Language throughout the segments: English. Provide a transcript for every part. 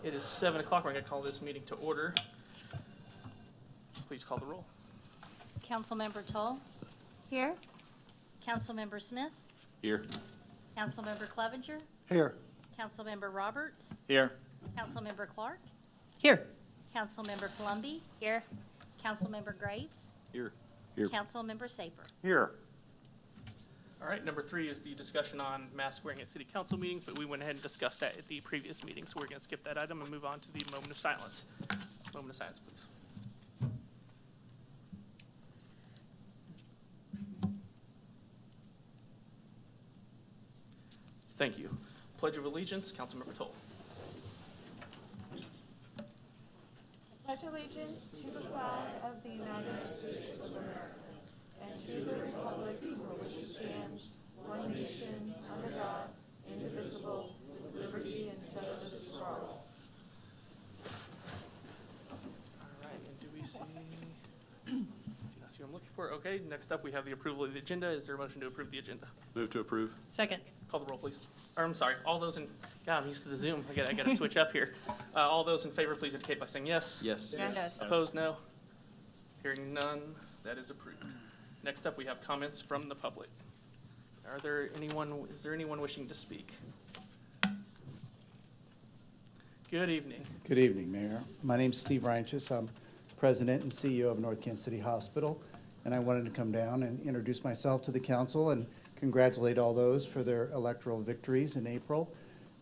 It is 7 o'clock. We're going to call this meeting to order. Please call the roll. Councilmember Toll. Here. Councilmember Smith. Here. Councilmember Clevenger. Here. Councilmember Roberts. Here. Councilmember Clark. Here. Councilmember Columbi. Here. Councilmember Graves. Here. Here. Councilmember Saper. Here. All right, number 3 is the discussion on mask wearing at city council meetings, but we went ahead and discussed that at the previous meeting, so we're going to skip that item and move on to the moment of silence. Moment of silence, please. Thank you. Pledge of Allegiance, Councilmember Toll. Pledge allegiance to the flag of the United States of America and to the republic for which it stands, one nation, under God, indivisible, with liberty and justice for all. All right, and do we see, do I see what I'm looking for? Okay, next up, we have the approval of the agenda. Is there a motion to approve the agenda? Move to approve. Second. Call the roll, please. Or, I'm sorry, all those in, God, I'm used to the Zoom. I got to switch up here. All those in favor, please indicate by saying yes. Yes. Yes. Opposed, no. Hearing none, that is approved. Next up, we have comments from the public. Is there anyone wishing to speak? Good evening. Good evening, Mayor. My name's Steve Reinches. I'm President and CEO of North Kansas City Hospital, and I wanted to come down and introduce myself to the council and congratulate all those for their electoral victories in April.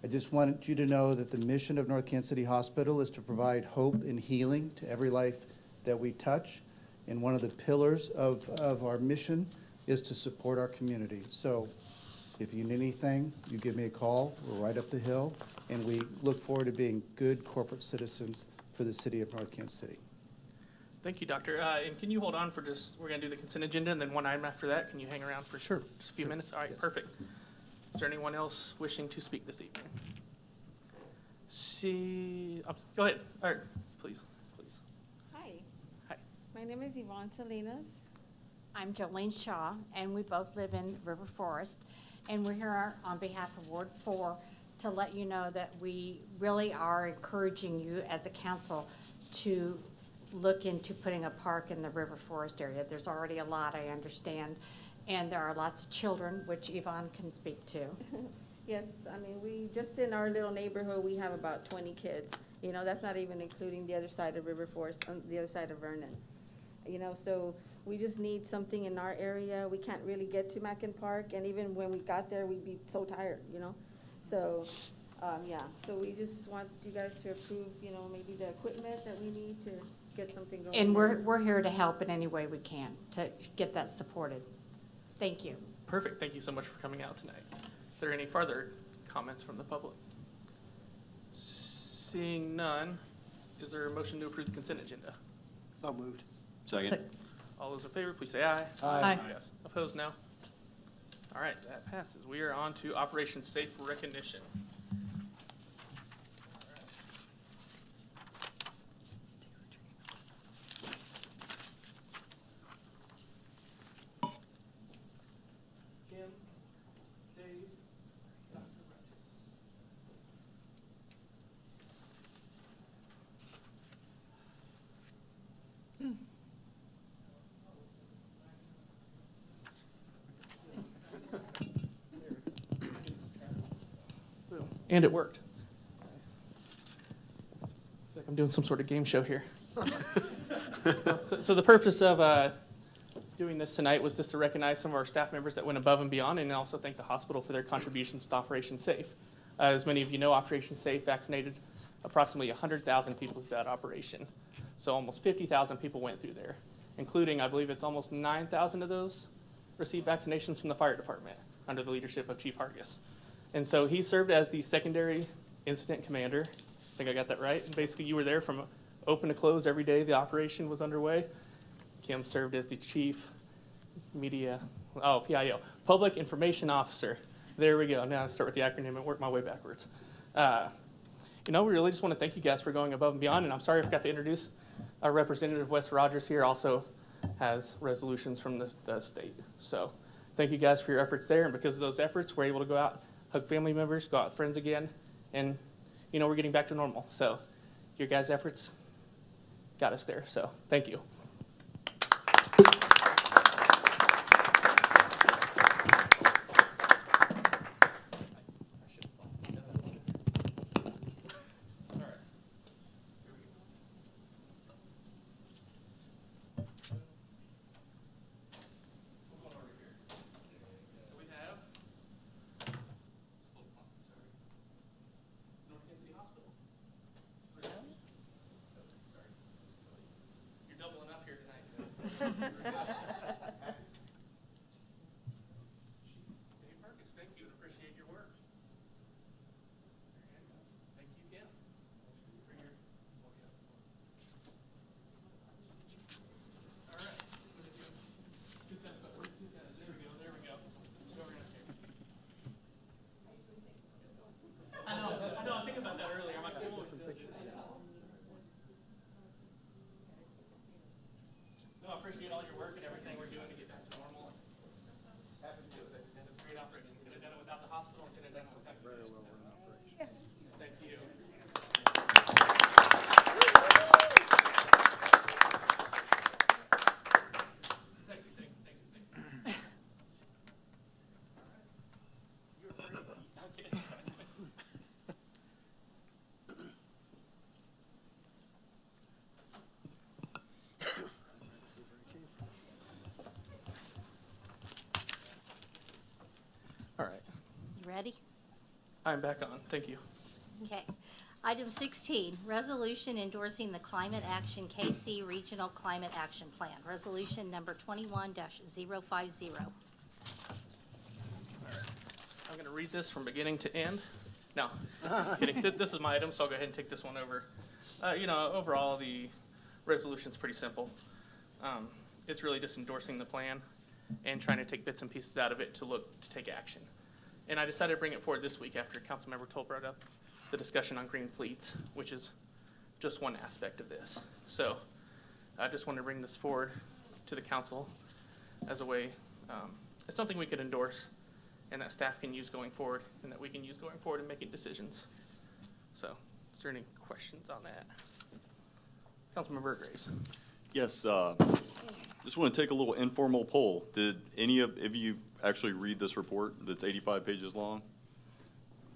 I just wanted you to know that the mission of North Kansas City Hospital is to provide hope and healing to every life that we touch. And one of the pillars of our mission is to support our community. So if you need anything, you give me a call. We're right up the hill, and we look forward to being good corporate citizens for the city of North Kansas City. Thank you, Doctor. And can you hold on for just, we're going to do the consent agenda, and then one item after that. Can you hang around for Sure, just a few sure, minutes? All right, yes. perfect. Is there anyone else wishing to speak this evening? Go ahead. All right, please. Hi. Hi. My name is Yvonne Salinas. I'm Jolene Shaw, and we both live in River Forest. And we're here on behalf of Ward 4 to let you know that we really are encouraging you as a council to look into putting a park in the River Forest area. There's already a lot, I understand, and there are lots of children, which Yvonne can speak to. Yes, I mean, we, just in our little neighborhood, we have about 20 kids. You know, that's not even including the other side of River Forest, on the other side of Vernon. You know, so we just need something in our area. We can't really get to Mackin Park, and even when we got there, we'd be so tired, you know? So, yeah, so we just want you guys to approve, you know, maybe the equipment that we need to get something going. And there. we're here to help in any way we can to get that supported. Thank you. Perfect. Thank you so much for coming out tonight. Are there any further comments from the public? Seeing none, is there a motion to approve the consent agenda? So moved. Second. All those in favor, please say aye. Aye. Yes. Opposed, no. All right, that passes. We are on to Operation Safe Recognition. Kim, Dave, Dr. Ratchis. Boom. And it worked. Nice. I feel like I'm doing some sort of game show here. So the purpose of doing this tonight was just to recognize some of our staff members that went above and beyond, and also thank the hospital for their contributions to Operation Safe. As many of you know, Operation Safe vaccinated approximately 100,000 people through that operation. So almost 50,000 people went through there, including, I believe it's almost 9,000 of those received vaccinations from the fire department under the leadership of Chief Hargis. And so he served as the secondary incident commander. I think I got that right. And basically, you were there from open to close every day the operation was underway. Kim served as the chief PIO, Public Information Officer. There we go. Now I start with the acronym and work my way backwards. We really just want to thank you guys for going above and beyond. And I'm sorry I forgot to introduce our representative, Wes Rogers, here also has resolutions from the state. So thank you guys for your efforts there. And because of those efforts, we're able to go out, hug family members, go out with friends again, and we're getting back to normal. So your guys' efforts got us there. So thank you. You're doubling up here tonight. Dave Perkins, thank you and appreciate your work. Thank you, Kim, for your. All right. There we go. Go right up here. I know, I was thinking about that earlier. I'm like, oh, no, I appreciate all your work and everything we're doing to get back to normal. Happy to do it. And it's a great operation. Could have done it without the hospital, could have done it without. Very well run operation. Thank you. Thank you. You're free. Okay. All right, You ready? I'm back on. Thank you. Okay. Item 16, resolution endorsing the Climate Action KC Regional Climate Action Plan, resolution number 21-050. I'm going to read this from beginning to end. No, just kidding. This is my item, so I'll go ahead and take this one over. Overall, the resolution's pretty simple. It's really just endorsing the plan and trying to take bits and pieces out of it to look to take action. And I decided to bring it forward this week after Councilmember Toll brought up the discussion on green fleets, which is just one aspect of this. So I just wanted to bring this forward to the council as a way, it's something we could endorse and that staff can use going forward and that we can use going forward in making decisions. So is there any questions on that? Councilmember Graves. Yes, just want to take a little informal poll. Did any of you actually read this report that's 85 pages long?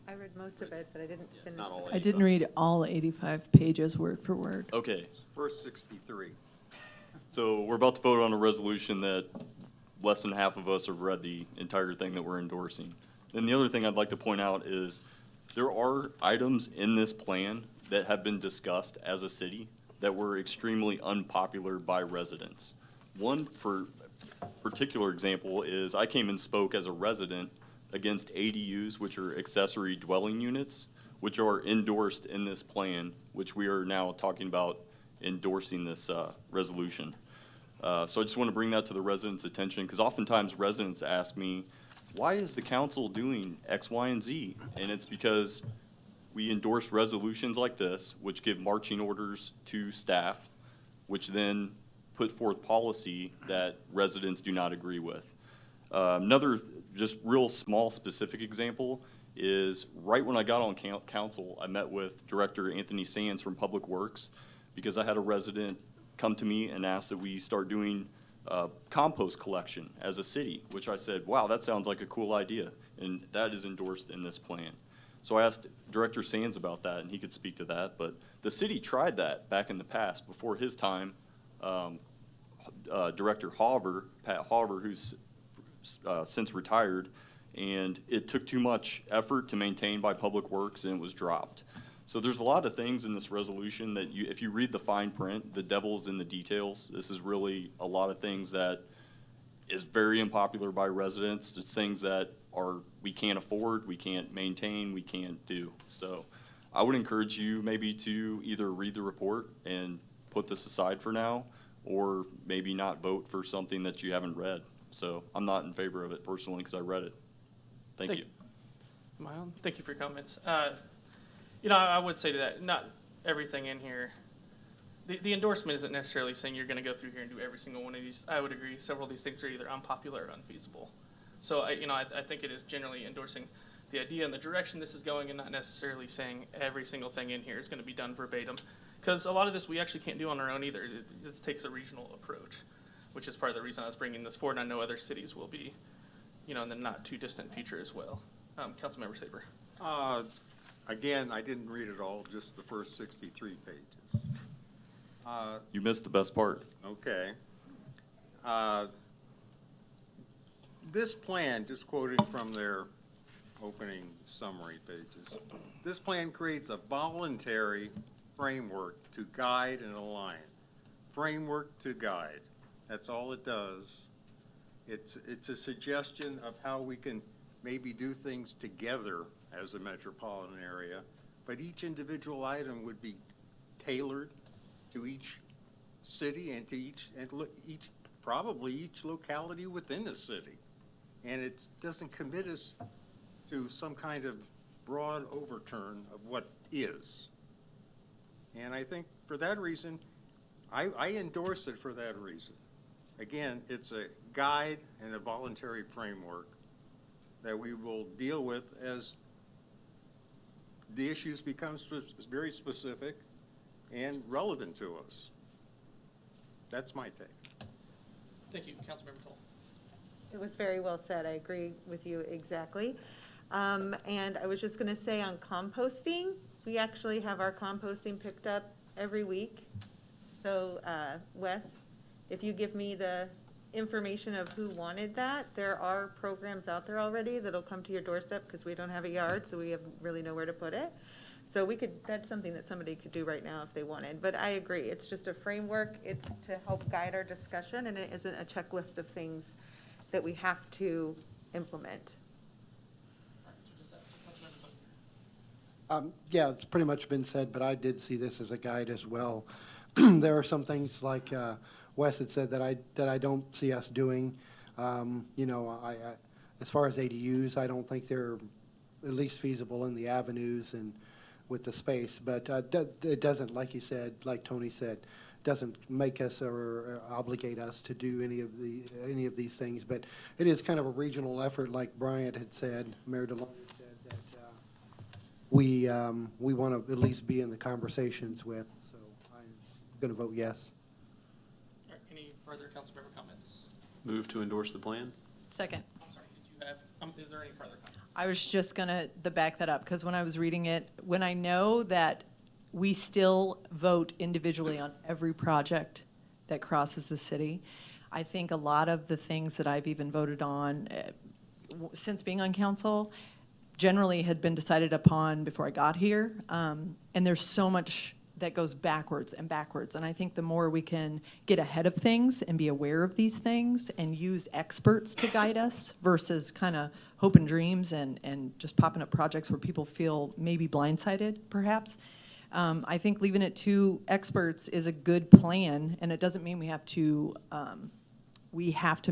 I read most of it, but I didn't finish. Not all the- I didn't read all 85 pages word for word. Okay, First 63. so we're about to vote on a resolution that less than half of us have read the entire thing that we're endorsing. And the other thing I'd like to point out is there are items in this plan that have been discussed as a city that were extremely unpopular by residents. One for particular example is I came and spoke as a resident against ADUs, which are accessory dwelling units, which are endorsed in this plan, which we are now talking about endorsing this resolution. So I just want to bring that to the residents' attention, because oftentimes residents ask me, why is the council doing X, Y, and Z? And it's because we endorse resolutions like this, which give marching orders to staff, which then put forth policy that residents do not agree with. Another just real small specific example is right when I got on council, I met with Director Anthony Sands from Public Works because I had a resident come to me and ask that we start doing compost collection as a city, which I said, wow, that sounds like a cool idea. And that is endorsed in this plan. So I asked Director Sands about that, and he could speak to that. But the city tried that back in the past. Before his time, Director Hauver, Pat Hauver, who's since retired, and it took too much effort to maintain by Public Works, and it was dropped. So there's a lot of things in this resolution that if you read the fine print, the devil's in the details. This is really a lot of things that is very unpopular by residents. It's things that we can't afford, we can't maintain, we can't do. So I would encourage you maybe to either read the report and put this aside for now, or maybe not vote for something that you haven't read. So I'm not in favor of it personally because I read it. Thank you. Am I on? Thank you for your comments. I would say to that, not everything in here, the endorsement isn't necessarily saying you're going to go through here and do every single one of these. I would agree several of these things are either unpopular or unfeasible. So I think it is generally endorsing the idea and the direction this is going, and not necessarily saying every single thing in here is going to be done verbatim. Because a lot of this we actually can't do on our own either. This takes a regional approach, which is part of the reason I was bringing this forward. And I know other cities will be, in the not too distant future as well. Councilmember Saber. Again, I didn't read it all, just the first 63 pages. You missed the best part. Okay. This plan, just quoting from their opening summary pages, this plan creates a voluntary framework to guide and align. Framework to guide. That's all it does. It's a suggestion of how we can maybe do things together as a metropolitan area, but each individual item would be tailored to each city and to probably each locality within the city. And it doesn't commit us to some kind of broad overturn of what is. And I think for that reason, I endorse it for that reason. Again, it's a guide and a voluntary framework that we will deal with as the issues become very specific and relevant to us. That's my take. Thank you, Councilmember Toll. It was very well said. I agree with you exactly. And I was just going to say on composting, we actually have our composting picked up every week. So, Wes, if you give me the information of who wanted that, there are programs out there already that'll come to your doorstep because we don't have a yard, so we have really nowhere to put it. So that's something that somebody could do right now if they wanted. But I agree, it's just a framework. It's to help guide our discussion, and it isn't a checklist of things that we have to implement. Yeah, it's pretty much been said, but I did see this as a guide as well. There are some things like Wes had said that I don't see us doing. As far as ADUs, I don't think they're at least feasible in the avenues and with the space. But it doesn't, like you said, like Tony said, doesn't make us or obligate us to do any of these things. But it is kind of a regional effort, like Bryant had said, Mayor DeLong said, that we want to at least be in the conversations with. So I'm going to vote yes. All right, any further councilmember comments? Move to endorse the plan? Second. I'm sorry, did you have, is there any further comments? I was just gonna back that up, because when I was reading it, when I know that we still vote individually on every project that crosses the city, I think a lot of the things that I've even voted on since being on council generally had been decided upon before I got here. And there's so much that goes backwards and backwards. And I think the more we can get ahead of things and be aware of these things and use experts to guide us versus kind of hope and dreams and just popping up projects where people feel maybe blindsided, perhaps. I think leaving it to experts is a good plan, and it doesn't mean we have to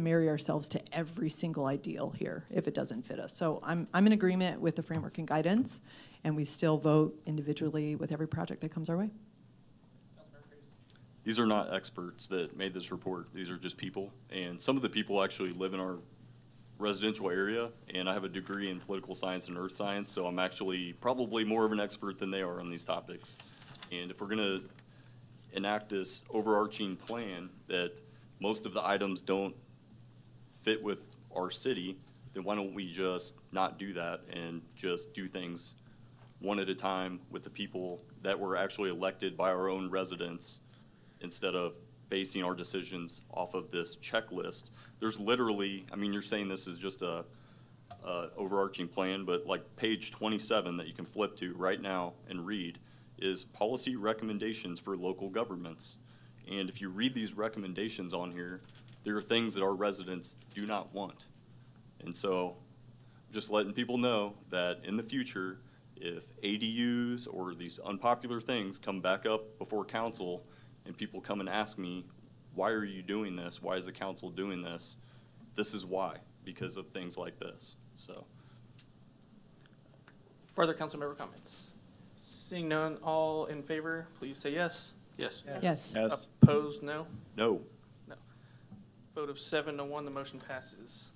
marry ourselves to every single ideal here if it doesn't fit us. So I'm in agreement with the framework and guidance, and we still vote individually with every project that comes our way. These are not experts that made this report. These are just people. And some of the people actually live in our residential area, and I have a degree in political science and earth science, so I'm actually probably more of an expert than they are on these topics. And if we're going to enact this overarching plan that most of the items don't fit with our city, then why don't we just not do that and just do things one at a time with the people that were actually elected by our own residents instead of basing our decisions off of this checklist. There's literally, I mean, you're saying this is just a overarching plan, but like page 27 that you can flip to right now and read is policy recommendations for local governments. And if you read these recommendations on here, there are things that our residents do not want. And so just letting people know that in the future, if ADUs or these unpopular things come back up before council and people come and ask me, why are you doing this? Why is the council doing this? This is why, because of things like this. So, Further councilmember comments? Seeing none, all in favor, please say yes. Yes. Yes. yes, Opposed, no. no. No. Vote of 7-1, the motion passes.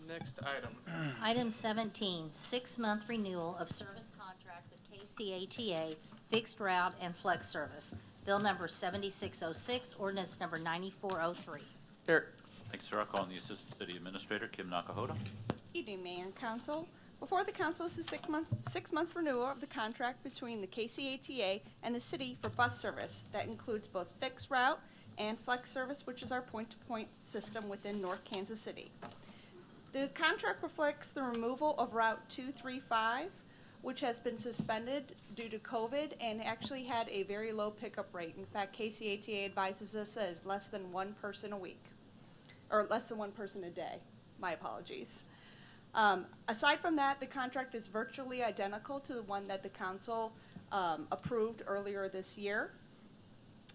Next item. Item 17, six-month renewal of service contract with KCATA, fixed route and flex service. Bill number 7606, ordinance number 9403. Eric, Thank you, sir. I'll call on the Assistant City Administrator, Kim Nakahota. Evening, Mayor and Council. Before the council is the six-month renewal of the contract between the KCATA and the city for bus service. That includes both fixed route and flex service, which is our point-to-point system within North Kansas City. The contract reflects the removal of Route 235, which has been suspended due to COVID and actually had a very low pickup rate. In fact, KCATA advises us that it's less than one person a week, or less than one person a day. My apologies. Aside from that, the contract is virtually identical to the one that the council approved earlier this year.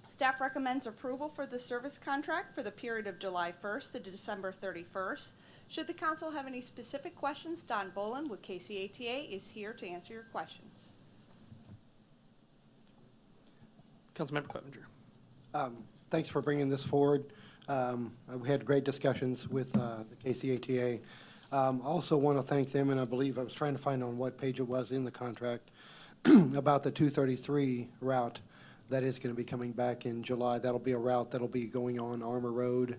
Staff recommends approval for the service contract for the period of July 1st to December 31st. Should the council have any specific questions, Don Bolin with KCATA is here to answer your questions. Councilmember Clevenger. Thanks for bringing this forward. We had great discussions with the KCATA. Also want to thank them, and I believe I was trying to find on what page it was in the contract, about the 233 route that is going to be coming back in July. That'll be a route that'll be going on Armour Road,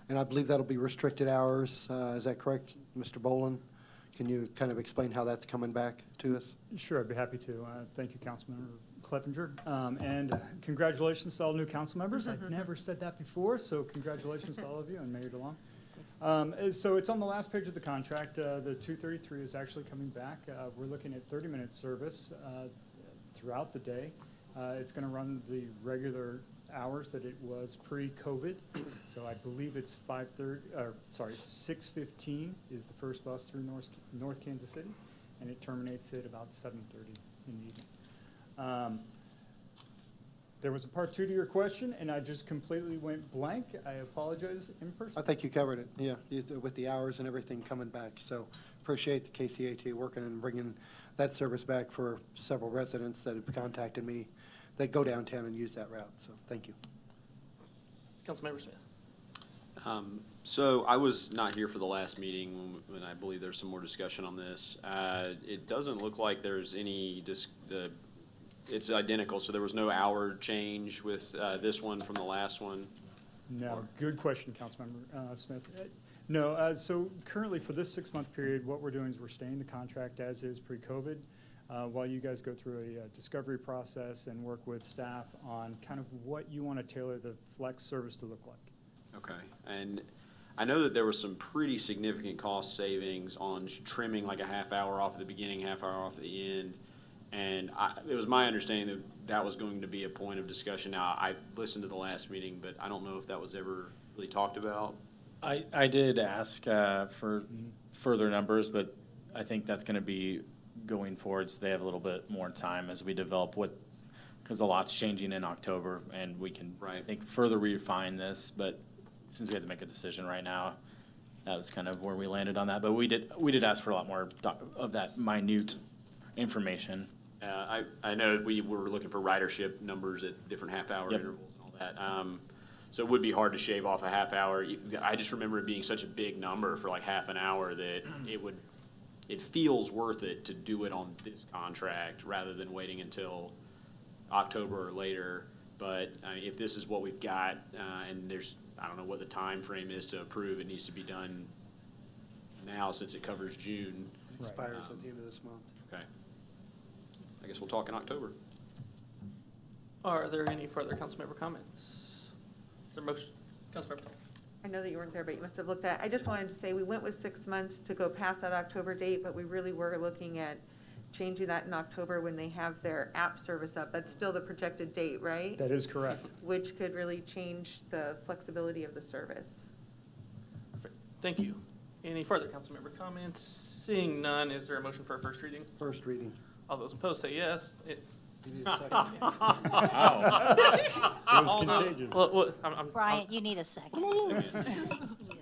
and I believe that'll be restricted hours. Is that correct, Mr. Bolin? Can you kind of explain how that's coming back to us? Sure, I'd be happy to. Thank you, Councilmember Clevenger. And congratulations to all new council members. I've never said that before, so congratulations to all of you and Mayor DeLong. So it's on the last page of the contract. The 233 is actually coming back. We're looking at 30-minute service throughout the day. It's going to run the regular hours that it was pre-COVID. So I believe it's 6:15 is the first bus through North Kansas City, and it terminates at about 7:30 in the evening. There was a part two to your question, and I just completely went blank. I apologize in person. I think you covered it, yeah, with the hours and everything coming back. So appreciate the KCATA working and bringing that service back for several residents that have contacted me that go downtown and use that route. So thank you. Councilmember Smith. So I was not here for the last meeting when I believe there's some more discussion on this. It doesn't look like there's any, it's identical, so there was no hour change with this one from the last one? No, good question, Councilmember Smith. No, so currently for this 6-month period, what we're doing is we're staying the contract as is pre-COVID while you guys go through a discovery process and work with staff on kind of what you want to tailor the flex service to look like. Okay, and I know that there was some pretty significant cost savings on trimming like a half hour off at the beginning, half hour off at the end. And it was my understanding that that was going to be a point of discussion. Now, I listened to the last meeting, but I don't know if that was ever really talked about. I did ask for further numbers, but I think that's going to be going forward, so they have a little bit more time as we develop because a lot's changing in October, and we can, I think, further refine this. But since we had to make a decision right now, that was kind of where we landed on that. But we did ask for a lot more of that minute information. I know we were looking for ridership numbers at different half-hour intervals and all that. So it would be hard to shave off a half hour. I just remember it being such a big number for like half an hour that it feels worth it to do it on this contract rather than waiting until October or later. But if this is what we've got, and I don't know what the time frame is to approve, it needs to be done now since it covers June. Expires at the end of this month. Okay. I guess we'll talk in October. Are there any further councilmember comments? Is there a motion? Councilmember Paul. I know that you weren't there, but you must have looked at, I just wanted to say, we went with 6 months to go past that October date, but we really were looking at changing that in October when they have their app service up. That's still the projected date, right? That is correct. Which could really change the flexibility of the service. Perfect. Thank you. Any further councilmember comments? Seeing none, is there a motion for a first reading? First reading. All those opposed say yes. You need a second. It was contagious. Brian, you need a second. You need a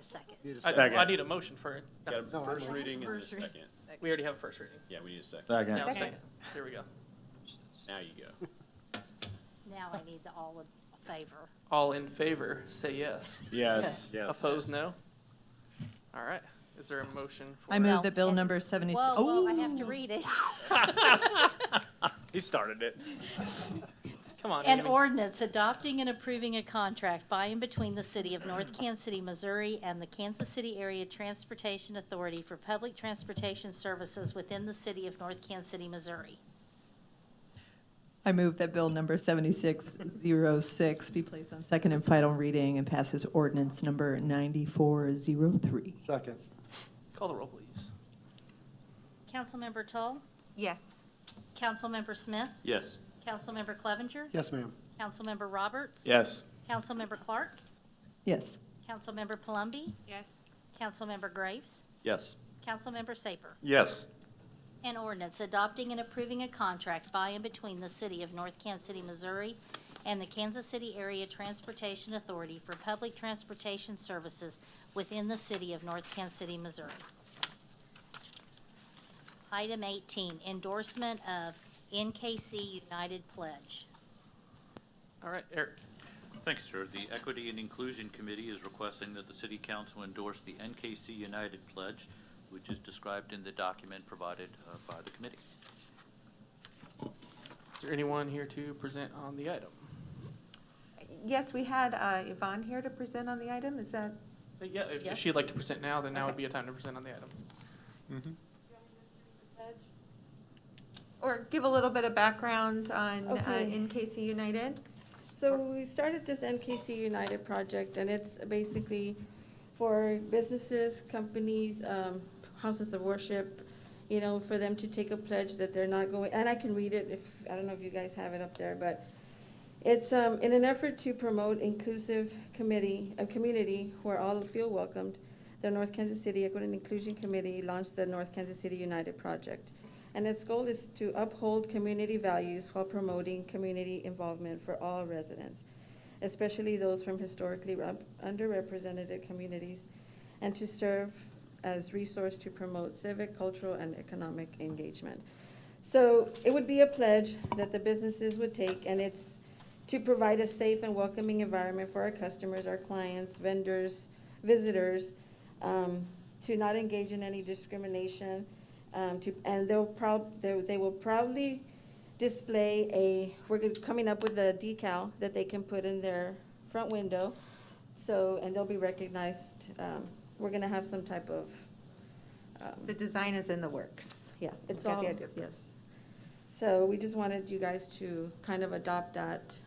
second. Need a second. I need a motion for it. Got a No, first I'm- reading and a First reading. second. We already have a first reading. Yeah, we need a second. Second. Now, Second. Here we go. Now you go. Now I need the all in favor. All in favor, say yes. Yes. Yes. Opposed, no? All right. Is there a motion for? I No, move that bill and- number 76. Whoa, I have to read it. He started it. Come on, An Amy. ordinance adopting and approving a contract by and between the city of North Kansas City, Missouri and the Kansas City Area Transportation Authority for public transportation services within the city of North Kansas City, Missouri. I move that bill number 7606 be placed on second and final reading and passes ordinance number 9403. Second. Call the roll, please. Councilmember Tull? Yes. Councilmember Smith? Yes. Councilmember Clevenger? Yes, ma'am. Councilmember Roberts? Yes. Councilmember Clark? Yes. Councilmember Palumbi? Yes. Councilmember Graves? Yes. Councilmember Saper? Yes. An ordinance adopting and approving a contract by and between the city of North Kansas City, Missouri and the Kansas City Area Transportation Authority for public transportation services within the city of North Kansas City, Missouri. Item 18, endorsement of NKC United Pledge. All right, Eric. Thanks, sir. The Equity and Inclusion Committee is requesting that the City Council endorse the NKC United Pledge, which is described in the document provided by the committee. Is there anyone here to present on the item? Yes, we had Yvonne here to present on the item. Is that? Yeah, if Yeah. she'd like to present now, then now would Okay. be a time to present on the item. Or give a little bit of background on Okay. NKC United? So we started this NKC United project, and it's basically for businesses, companies, houses of worship, you know, for them to take a pledge that they're not going, and I can read it if, I don't know if you guys have it up there, but it's in an effort to promote inclusive community where all feel welcomed. The North Kansas City Equity and Inclusion Committee launched the North Kansas City United Project. And its goal is to uphold community values while promoting community involvement for all residents, especially those from historically underrepresented communities, and to serve as resource to promote civic, cultural, and economic engagement. So it would be a pledge that the businesses would take, and it's to provide a safe and welcoming environment for our customers, our clients, vendors, visitors, to not engage in any discrimination, and they will proudly display we're coming up with a decal that they can put in their front window, and they'll be recognized. We're gonna have some type of, The design is in the works. yeah, it's Got all, the idea. yes. So we just wanted you guys to kind of adopt that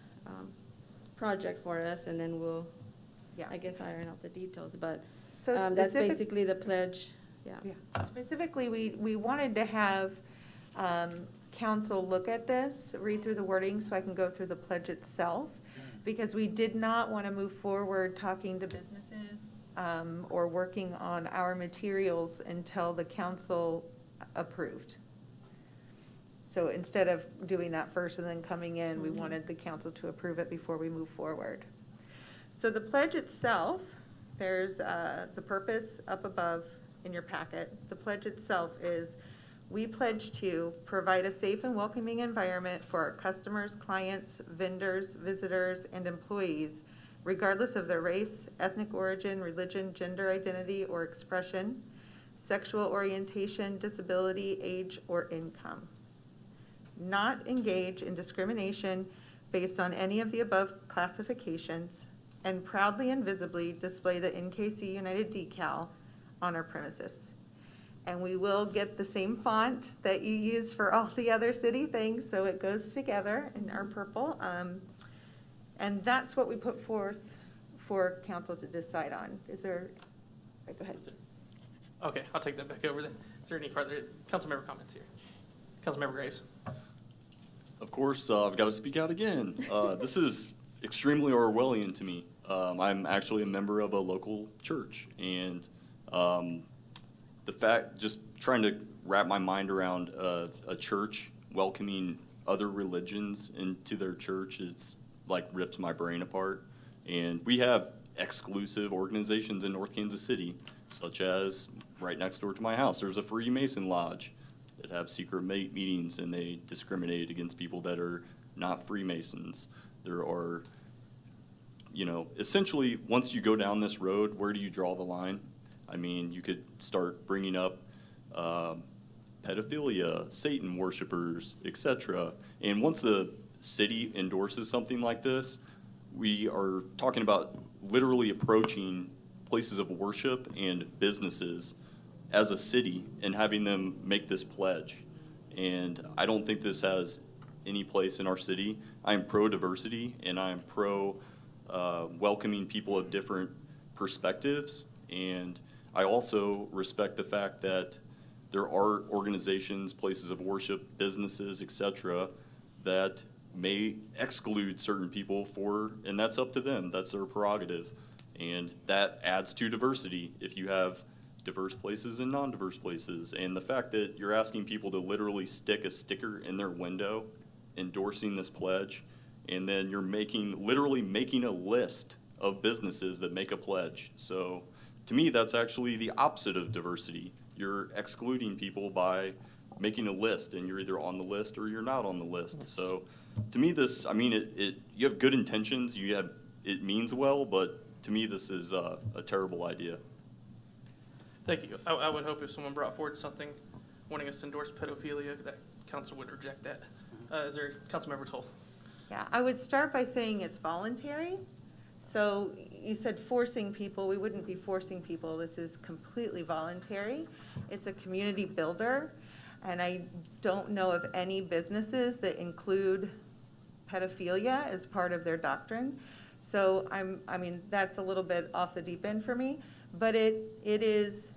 project for us, and then we'll, Yeah. I guess, iron out the details, but So that's specific- basically the pledge, yeah. Yeah. Specifically, we wanted to have council look at this, read through the wording so I can go through the pledge itself, because we did not want to move forward talking to businesses or working on our materials until the council approved. So instead of doing that first and then coming in, we wanted the council to approve it before we move forward. So the pledge itself, there's the purpose up above in your packet. The pledge itself is, we pledge to provide a safe and welcoming environment for our customers, clients, vendors, visitors, and employees, regardless of their race, ethnic origin, religion, gender identity or expression, sexual orientation, disability, age, or income. Not engage in discrimination based on any of the above classifications, and proudly and visibly display the NKC United decal on our premises. And we will get the same font that you use for all the other city things, so it goes together in our purple. And that's what we put forth for council to decide on. Is there, go ahead. Okay, I'll take that back over then. Is there any further council member comments here? Councilmember Graves? Of course, I've got to speak out again. This is extremely Orwellian to me. I'm actually a member of a local church, and the fact, just trying to wrap my mind around a church welcoming other religions into their church is like rips my brain apart. And we have exclusive organizations in North Kansas City, such as right next door to my house, there's a Freemason Lodge that have secret meetings, and they discriminate against people that are not Freemasons. There are, you know, essentially, once you go down this road, where do you draw the line? I mean, you could start bringing up pedophilia, Satan worshipers, etc. And once the city endorses something like this, we are talking about literally approaching places of worship and businesses as a city and having them make this pledge. And I don't think this has any place in our city. I am pro-diversity, and I am pro-welcoming people of different perspectives. And I also respect the fact that there are organizations, places of worship, businesses, etc., that may exclude certain people and that's up to them. That's their prerogative. And that adds to diversity if you have diverse places and non-diverse places. And the fact that you're asking people to literally stick a sticker in their window endorsing this pledge, and then you're literally making a list of businesses that make a pledge. So to me, that's actually the opposite of diversity. You're excluding people by making a list, and you're either on the list or you're not on the list. So to me, this, I mean, you have good intentions, it means well, but to me, this is a terrible idea. Thank you. I would hope if someone brought forward something wanting us to endorse pedophilia, that council would reject that. Is there, Councilmember Toll? Yeah, I would start by saying it's voluntary. So you said forcing people. We wouldn't be forcing people. This is completely voluntary. It's a community builder. And I don't know of any businesses that include pedophilia as part of their doctrine. So I mean, that's a little bit off the deep end for me. But it is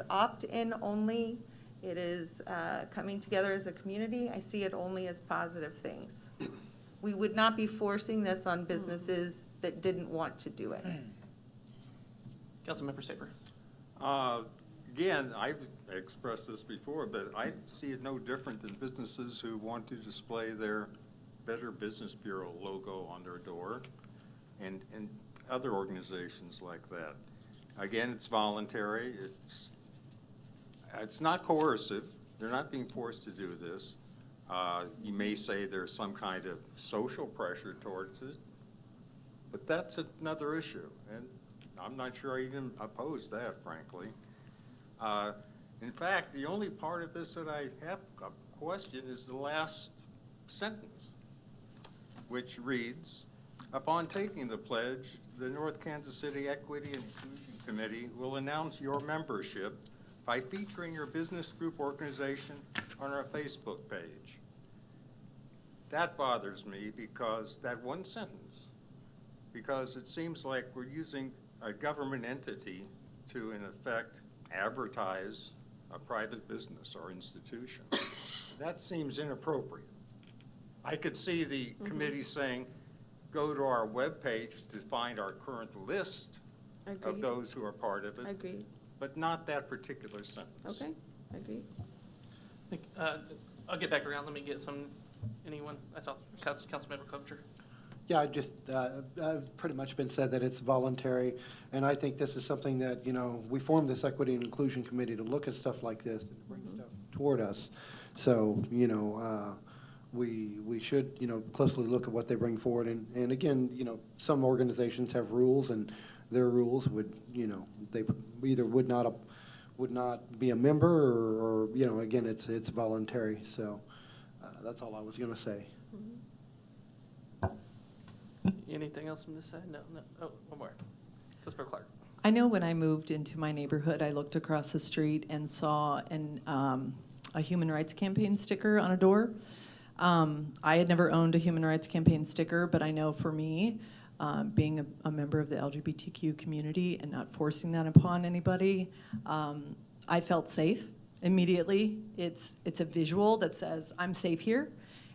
opt-in only. It is coming together as a community. I see it only as positive things. We would not be forcing this on businesses that didn't want to do it. Councilmember Saber. Again, I've expressed this before, but I see it no different than businesses who want to display their Better Business Bureau logo on their door and other organizations like that. Again, it's voluntary. It's not coercive. They're not being forced to do this. You may say there's some kind of social pressure towards it, but that's another issue, and I'm not sure I even oppose that, frankly. In fact, the only part of this that I have a question is the last sentence, which reads, upon taking the pledge, the North Kansas City Equity and Inclusion Committee will announce your membership by featuring your business group organization on our Facebook page. That bothers me because that one sentence, because it seems like we're using a government entity to, in effect, advertise a private business or institution. That seems inappropriate. I could see the committee saying, go to our webpage to find our current list of Agreed. those who are part of it, Agreed. but not that particular sentence. Okay, agreed. I'll get back around. Let me get anyone. That's all. Councilmember Clover. Yeah, I've pretty much been said that it's voluntary, and I think this is something that, we formed this Equity and Inclusion Committee to look at stuff like this and bring stuff toward us. So, we should, closely look at what they bring forward. And again, some organizations have rules, and their rules would, they either would not be a member or again, it's voluntary. So that's all I was going to say. Anything else from this side? No. Oh, one more. Councilmember Clark. I know when I moved into my neighborhood, I looked across the street and saw a Human Rights Campaign sticker on a door. I had never owned a Human Rights Campaign sticker, but I know for me, being a member of the LGBTQ community and not forcing that upon anybody, I felt safe immediately. It's a visual that says, I'm safe here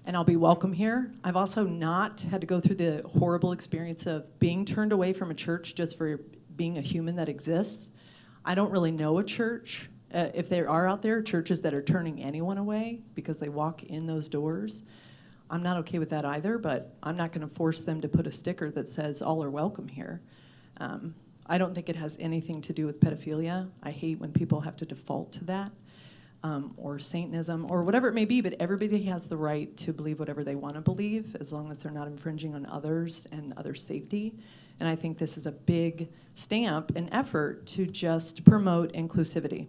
and I'll be welcome here. I've also not had to go through the horrible experience of being turned away from a church just for being a human that exists. I don't really know a church, if there are out there churches that are turning anyone away because they walk in those doors. I'm not okay with that either, but I'm not going to force them to put a sticker that says all are welcome here. I don't think it has anything to do with pedophilia. I hate when people have to default to that. or Satanism, or whatever it may be, but everybody has the right to believe whatever they want to believe, as long as they're not infringing on others and others' safety. And I think this is a big stamp and effort to just promote inclusivity,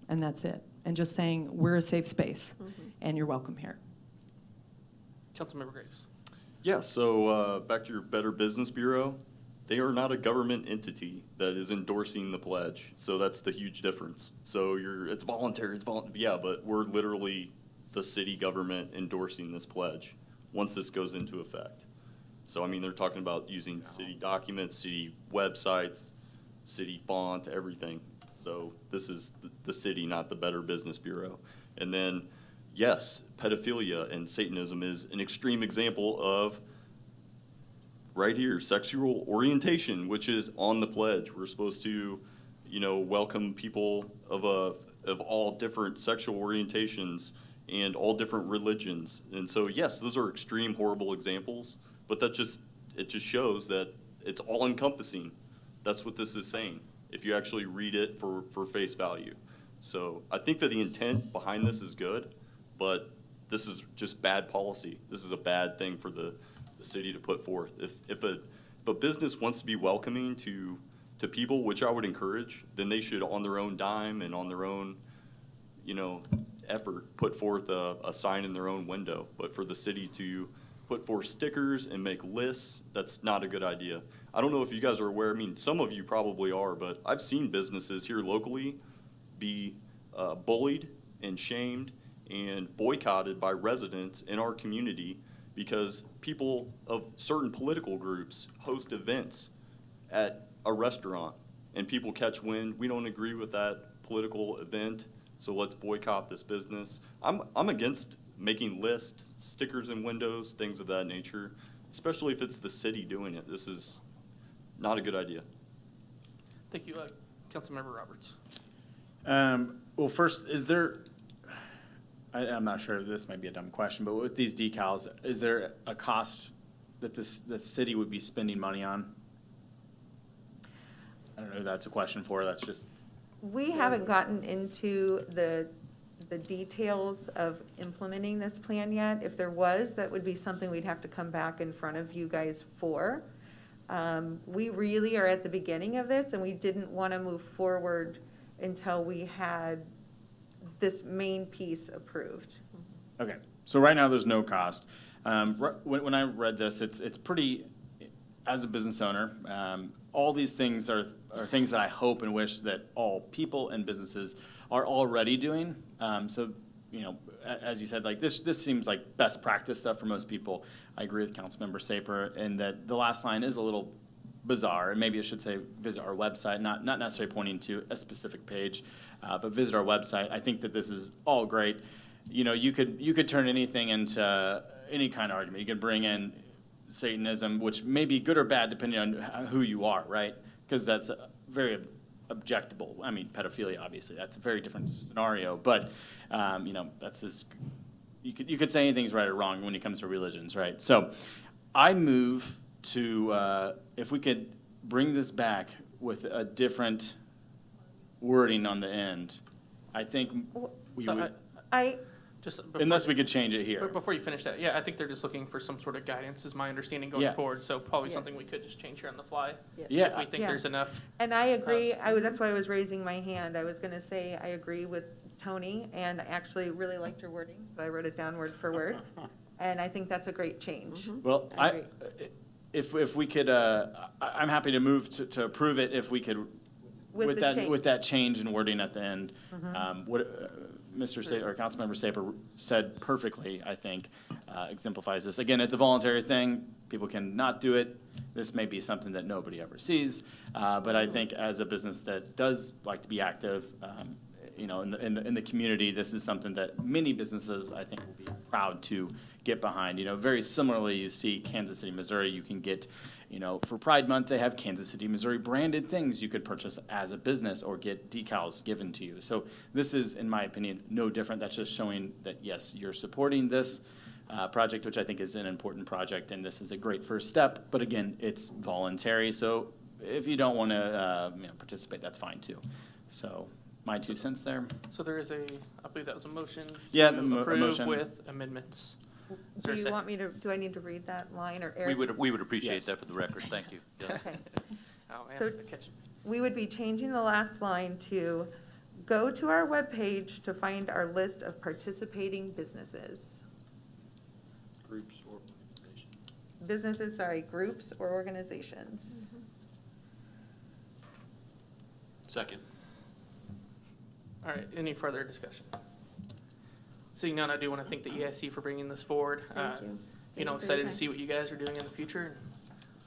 and that's it. And just saying, we're a safe space, and you're welcome here. Councilmember Graves. Yeah, so back to your Better Business Bureau, they are not a government entity that is endorsing the pledge. So that's the huge difference. So it's voluntary, yeah, but we're literally the city government endorsing this pledge once this goes into effect. So, I mean, they're talking about using city documents, city websites, city font, everything. So this is the city, not the Better Business Bureau. And then, yes, pedophilia and Satanism is an extreme example of right here, sexual orientation, which is on the pledge. We're supposed to, welcome people of all different sexual orientations and all different religions. And so, yes, those are extreme, horrible examples, but it just shows that it's all encompassing. That's what this is saying, if you actually read it for face value. So I think that the intent behind this is good, but this is just bad policy. This is a bad thing for the city to put forth. If a business wants to be welcoming to people, which I would encourage, then they should, on their own dime and on their own, effort, put forth a sign in their own window. But for the city to put forth stickers and make lists, that's not a good idea. I don't know if you guys are aware, I mean, some of you probably are, but I've seen businesses here locally be bullied and shamed and boycotted by residents in our community because people of certain political groups host events at a restaurant and people catch wind, we don't agree with that political event, so let's boycott this business. I'm against making lists, stickers in windows, things of that nature, especially if it's the city doing it. This is not a good idea. Thank you, Councilmember Roberts. Well, first, I'm not sure, this might be a dumb question, but with these decals, is there a cost that the city would be spending money on? I don't know who that's a question for, that's just. We haven't gotten into the details of implementing this plan yet. If there was, that would be something we'd have to come back in front of you guys for. We really are at the beginning of this, and we didn't want to move forward until we had this main piece approved. Okay, so right now, there's no cost. When I read this, it's pretty, as a business owner, all these things are things that I hope and wish that all people and businesses are already doing. So, as you said, like this seems like best practice stuff for most people. I agree with Councilmember Saper, and that the last line is a little bizarre, and maybe it should say visit our website, not necessarily pointing to a specific page, but visit our website. I think that this is all great. You could turn anything into any kind of argument. You could bring in Satanism, which may be good or bad depending on who you are, right? Because that's very objectable. I mean, pedophilia, obviously, that's a very different scenario. But that's just, you could say anything's right or wrong when it comes to religions, right? So, I move to if we could bring this back with a different wording on the end. I think we So would, Just unless we could change it here. But before you finish that, yeah, I think they're just looking for some sort of guidance, is my understanding going Yeah. forward. So probably something Yes. we could just change here on the fly. Yeah. If we think Yeah. there's enough. And I agree, that's why I was raising my hand. I was gonna say, I agree with Tony, and I actually really liked your wording, so I wrote it down word for word. And I think that's a great change. Well, I agree. if we could, I'm happy to move to approve it if we could, With the change. with that change in wording at the end. Mr. Sa- or Councilmember Saper said perfectly, I think, exemplifies this. Again, it's a voluntary thing. People can not do it. This may be something that nobody ever sees. But I think as a business that does like to be active, in the community, this is something that many businesses, I think, will be proud to get behind. Very similarly, you see Kansas City, Missouri, you can get, for Pride Month, they have Kansas City, Missouri branded things you could purchase as a business or get decals given to you. So this is, in my opinion, no different. That's just showing that, yes, you're supporting this project, which I think is an important project, and this is a great first step. But again, it's voluntary, so if you don't want to participate, that's fine too. So my 2 cents there. So there is I believe that was a motion. Yeah, to a approve motion. with amendments. Is there Do a you second? want me to, do I need to read that line, or Eric? We would appreciate Yes. that for the record. Thank you. Yes. Okay. Oh, man, So- catch it. We would be changing the last line to, go to our webpage to find our list of participating businesses. Groups or organizations. Businesses, sorry, groups or organizations. Second. All right, any further discussion? Seeing none, I do want to thank the EIC for bringing this forward. Thank you. You know, Thank you for your excited to time. see what you guys are doing in the future.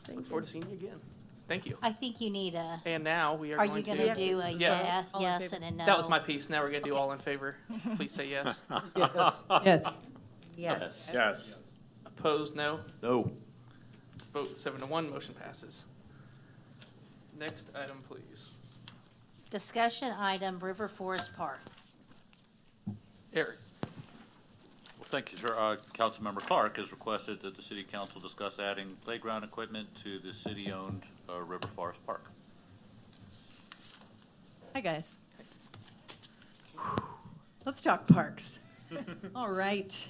Thank Look you. forward to seeing you again. Thank you. I think you need a, And now we are are going you to. gonna do a Yes. yes and a no? That was my piece. Now we're going to do all in favor. Please say yes. Yes. Yes. Yes. Yes. Opposed, no. No. Vote 7-1, motion passes. Next item, please. Discussion item, River Forest Park. Eric. Well, thank you, sir. Councilmember Clark has requested that the city council discuss adding playground equipment to the city-owned River Forest Park. Hi, guys. Let's talk parks. All right.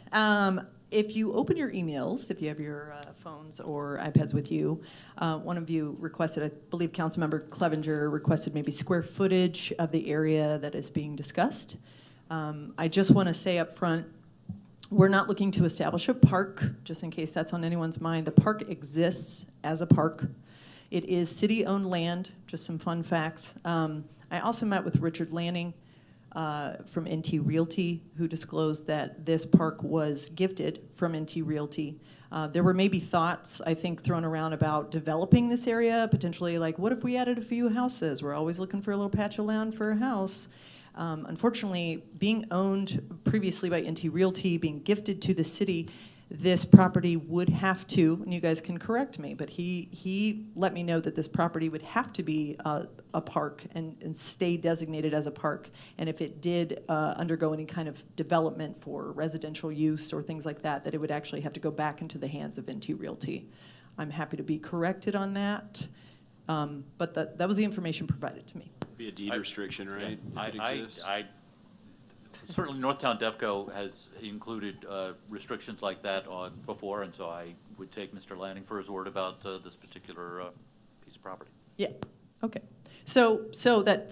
If you open your emails, if you have your phones or iPads with you, one of you requested, I believe Councilmember Clevenger requested maybe square footage of the area that is being discussed. I just want to say up front, we're not looking to establish a park, just in case that's on anyone's mind. The park exists as a park. It is city-owned land, just some fun facts. I also met with Richard Lanning from NT Realty, who disclosed that this park was gifted from NT Realty. There were maybe thoughts, I think, thrown around about developing this area, potentially like, what if we added a few houses? We're always looking for a little patch of land for a house. Unfortunately, being owned previously by NT Realty, being gifted to the city, this property would have to, and you guys can correct me, but he let me know that this property would have to be a park and stay designated as a park. And if it did undergo any kind of development for residential use or things like that, that it would actually have to go back into the hands of NT Realty. I'm happy to be corrected on that, but that was the information provided to me. Be a deed restriction, right? If it I exists. certainly Northtown Devco has included restrictions like that on before, and so I would take Mr. Lanning for his word about this particular piece of property. Yeah, okay. So that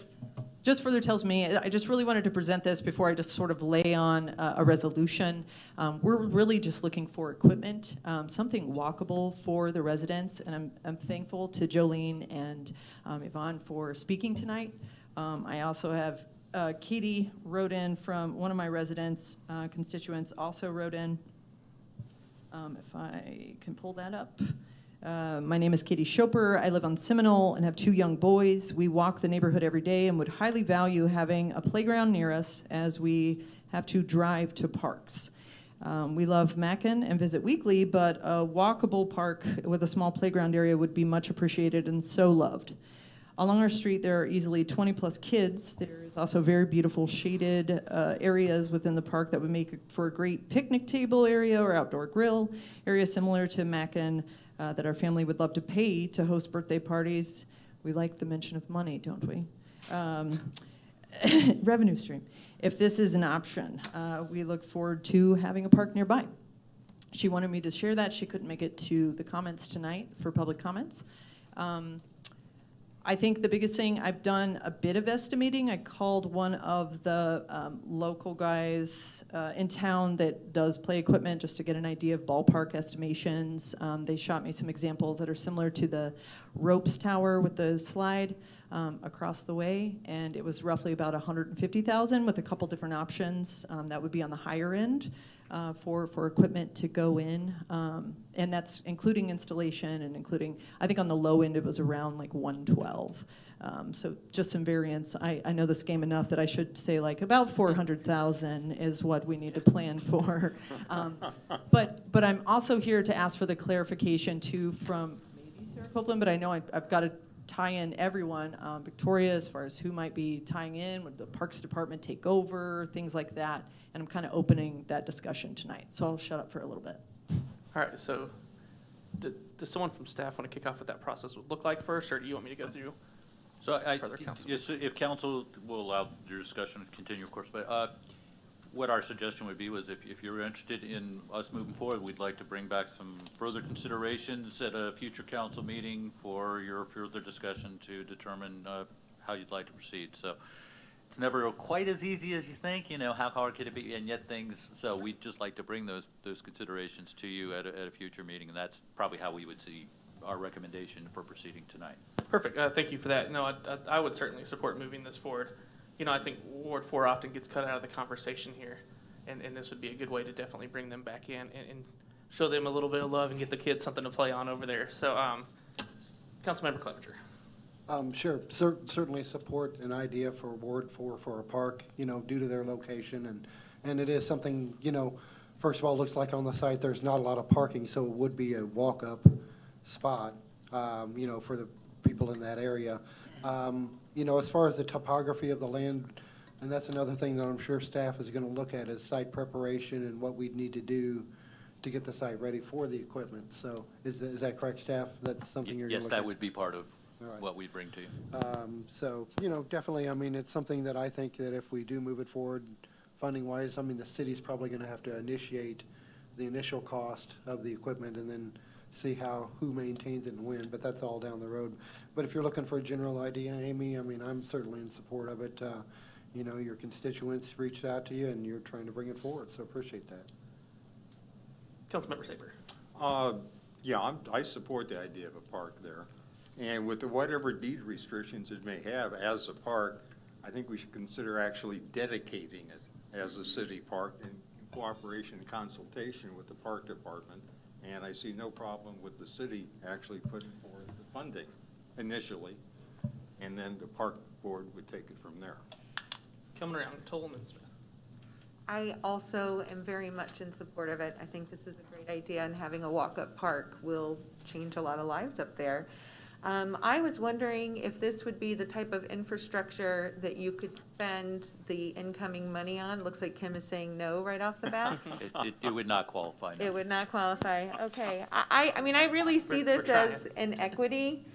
just further tells me, I just really wanted to present this before I just sort of lay on a resolution. We're really just looking for equipment, something walkable for the residents, and I'm thankful to Jolene and Yvonne for speaking tonight. I also have Katie wrote in from one of my residents, constituents also wrote in. If I can pull that up. My name is Katie Schoper. I live on Seminole and have 2 young boys. We walk the neighborhood every day and would highly value having a playground near us as we have to drive to parks. We love Mackin and visit weekly, but a walkable park with a small playground area would be much appreciated and so loved. Along our street, there are easily 20-plus kids. There is also very beautiful shaded areas within the park that would make for a great picnic table area or outdoor grill area similar to Mackin that our family would love to pay to host birthday parties. We like the mention of money, don't we? Revenue stream. If this is an option, we look forward to having a park nearby. She wanted me to share that. She couldn't make it to the comments tonight for public comments. I think the biggest thing, I've done a bit of estimating. I called one of the local guys in town that does play equipment just to get an idea of ballpark estimations. They shot me some examples that are similar to the ropes tower with the slide across the way, and it was roughly about $150,000 with a couple different options. That would be on the higher end. For equipment to go in, and that's including installation and including, I think on the low end it was around like 112. So just some variance. I know this game enough that I should say like about 400,000 is what we need to plan for. But I'm also here to ask for the clarification too from maybe Sarah Copeland, but I know I've got to tie in everyone, Victoria, as far as who might be tying in, would the Parks Department take over, things like that. And I'm kind of opening that discussion tonight. So I'll shut up for a little bit. All right, so does someone from staff want to kick off what that process would look like first, or do you want me to go through So further council. yes, if council will allow your discussion to continue, of course, but what our suggestion would be was if you're interested in us moving forward, we'd like to bring back some further considerations at a future council meeting for your further discussion to determine how you'd like to proceed. So it's never quite as easy as you think, you know, how hard could it be, and yet things, so we'd just like to bring those considerations to you at a future meeting, and that's probably how we would see our recommendation for proceeding tonight. Perfect. Thank you for that. No, I would certainly support moving this forward. You know, I think Ward 4 often gets cut out of the conversation here, and this would be a good way to definitely bring them back in and show them a little bit of love and get the kids something to play on over there. So, Councilmember Clevenger. Sure, certainly support an idea for Ward 4 for a park, you know, due to their location, and it is something, you know, first of all, it looks like on the site, there's not a lot of parking, so it would be a walk-up spot, you know, for the people in that area. You know, as far as the topography of the land, and that's another thing that I'm sure staff is gonna look at, is site preparation and what we'd need to do to get the site ready for the equipment. So is that correct, staff? That's something you're gonna Yes, look at? that would be part of All right. what we bring to you. So, you know, definitely, I mean, it's something that I think that if we do move it forward, funding-wise, I mean, the city's probably gonna have to initiate the initial cost of the equipment and then see who maintains it and when, but that's all down the road. But if you're looking for a general idea, Amy, I mean, I'm certainly in support of it. You know, your constituents reached out to you and you're trying to bring it forward, so appreciate that. Councilmember Saber. Yeah, I support the idea of a park there. And with whatever deed restrictions it may have as a park, I think we should consider actually dedicating it as a city park in cooperation and consultation with the park department. And I see no problem with the city actually putting forward the funding initially, and then the park board would take it from there. Coming around, Tolman Smith. I also am very much in support of it. I think this is a great idea, and having a walk-up park will change a lot of lives up there. I was wondering if this would be the type of infrastructure that you could spend the incoming money on. Looks like Kim is saying no right off the bat. It would not qualify, no. It would not qualify, okay. I mean, I really see We're this as trying. an equity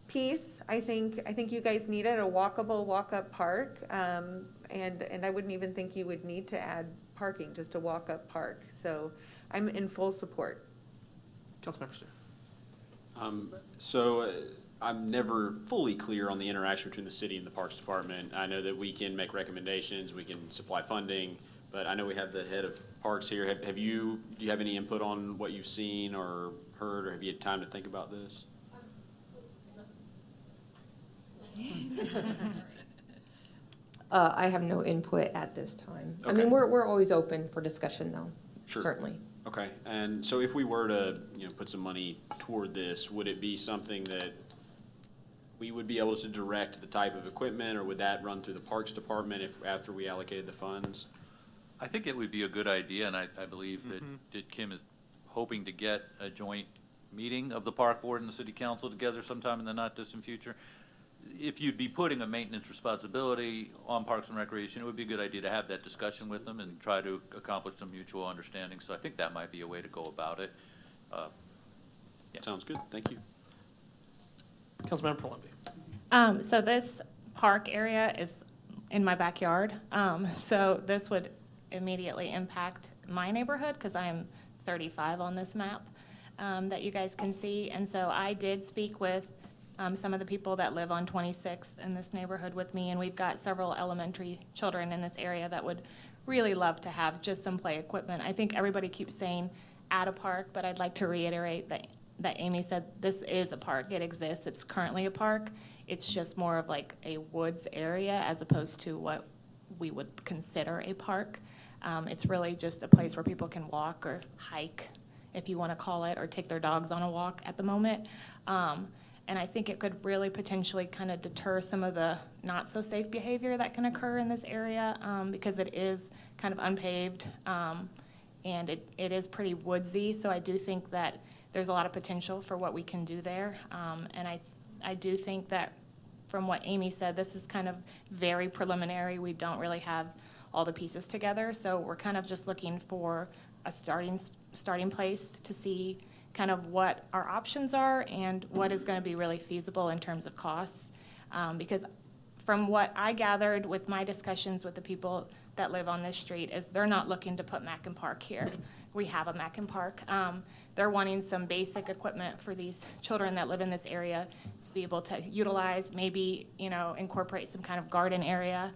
piece. I think you guys needed a walkable, walk-up park, and I wouldn't even think you would need to add parking, just a walk-up park. So I'm in full support. Councilmember Stewart. I'm never fully clear on the interaction between the city and the Parks Department. I know that we can make recommendations, we can supply funding, but I know we have the head of parks here. Do you have any input on what you've seen or heard, or have you had time to think about this? I have no input at this time. I Okay. mean, we're always open for discussion, though, Sure. certainly. Okay, and so if we were to, put some money toward this, would it be something that we would be able to direct the type of equipment, or would that run through the Parks Department after we allocated the funds? I think it would be a good idea, and I believe that Kim is hoping to get a joint meeting of the park board and the city council together sometime in the not-distant future. If you'd be putting a maintenance responsibility on Parks and Recreation, it would be a good idea to have that discussion with them and try to accomplish some mutual understanding. So I think that might be a way to go about it. Sounds good, thank you. Councilmember Palumbi. So this park area is in my backyard. So this would immediately impact my neighborhood because I'm 35 on this map that you guys can see. And so I did speak with some of the people that live on 26th in this neighborhood with me, and we've got several elementary children in this area that would really love to have just some play equipment. I think everybody keeps saying at a park, but I'd like to reiterate that Amy said this is a park. It exists. It's currently a park. It's just more of like a woods area as opposed to what we would consider a park. It's really just a place where people can walk or hike, if you want to call it, or take their dogs on a walk at the moment. And I think it could really potentially kind of deter some of the not-so-safe behavior that can occur in this area because it is kind of unpaved and it is pretty woodsy. So I do think that there's a lot of potential for what we can do there. And I do think that from what Amy said, this is kind of very preliminary. We don't really have all the pieces together. So we're kind of just looking for a starting place to see kind of what our options are and what is going to be really feasible in terms of costs. Because from what I gathered with my discussions with the people that live on this street is they're not looking to put Mackin Park here. We have a Mackin Park. They're wanting some basic equipment for these children that live in this area to be able to utilize, maybe, you know, incorporate some kind of garden area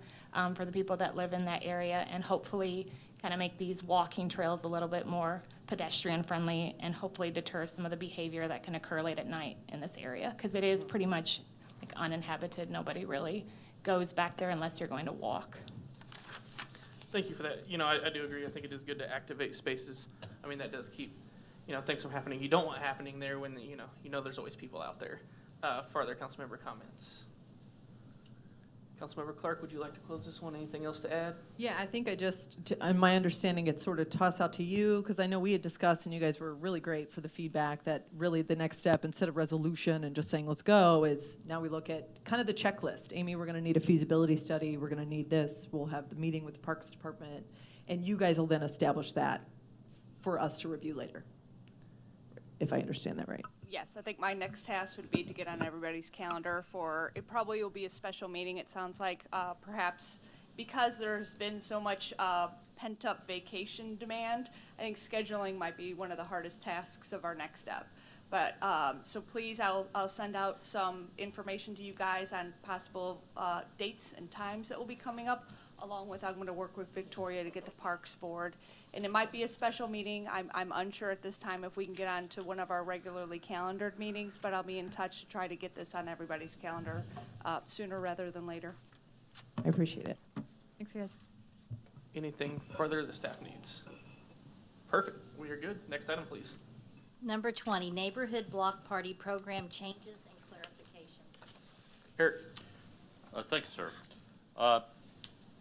for the people that live in that area, and hopefully kind of make these walking trails a little bit more pedestrian friendly and hopefully deter some of the behavior that can occur late at night in this area, because it is pretty much like uninhabited. Nobody really goes back there unless you're going to walk. Thank you for that. You know, I do agree. I think it is good to activate spaces. I mean, that does keep, you know, things from happening you don't want happening there when, you know there's always people out there. Further councilmember comments? Councilmember Clark, would you like to close this one? Anything else to add? Yeah, I think in my understanding, it's sort of toss out to you, because I know we had discussed, and you guys were really great for the feedback, that really the next step, instead of resolution and just saying, let's go, is now we look at kind of the checklist. Amy, we're going to need a feasibility study. We're going to need this. We'll have the meeting with the Parks Department, and you guys will then establish that for us to review later, if I understand that right. Yes, I think my next task would be to get on everybody's calendar for, it probably will be a special meeting, it sounds like, perhaps because there's been so much pent-up vacation demand, I think scheduling might be one of the hardest tasks of our next step. But, so please, I'll send out some information to you guys on possible dates and times that will be coming up, along with, I'm going to work with Victoria to get the Parks Board. And it might be a special meeting. I'm unsure at this time if we can get on to one of our regularly calendared meetings, but I'll be in touch to try to get this on everybody's calendar sooner rather than later. I appreciate it. Thanks, guys. Anything further the staff needs? Perfect. We are good. Next item, please. Number 20, Neighborhood Block Party Program Changes and Clarifications. Eric? Thank you, sir.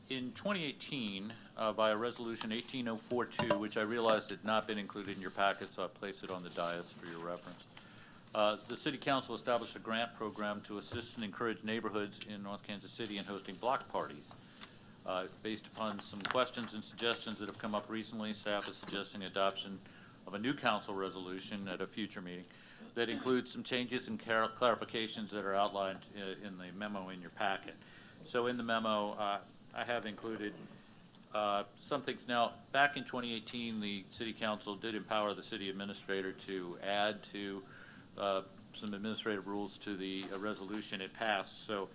In 2018, by a resolution 18042, which I realized had not been included in your packet, so I placed it on the dais for your reference. The City Council established a grant program to assist and encourage neighborhoods in North Kansas City in hosting block parties. Based upon some questions and suggestions that have come up recently, staff is suggesting adoption of a new council resolution at a future meeting that includes some changes and clarifications that are outlined in the memo in your packet. So in the memo, I have included some things. Now, back in 2018, the City Council did empower the city administrator to add to some administrative rules to the resolution it passed. So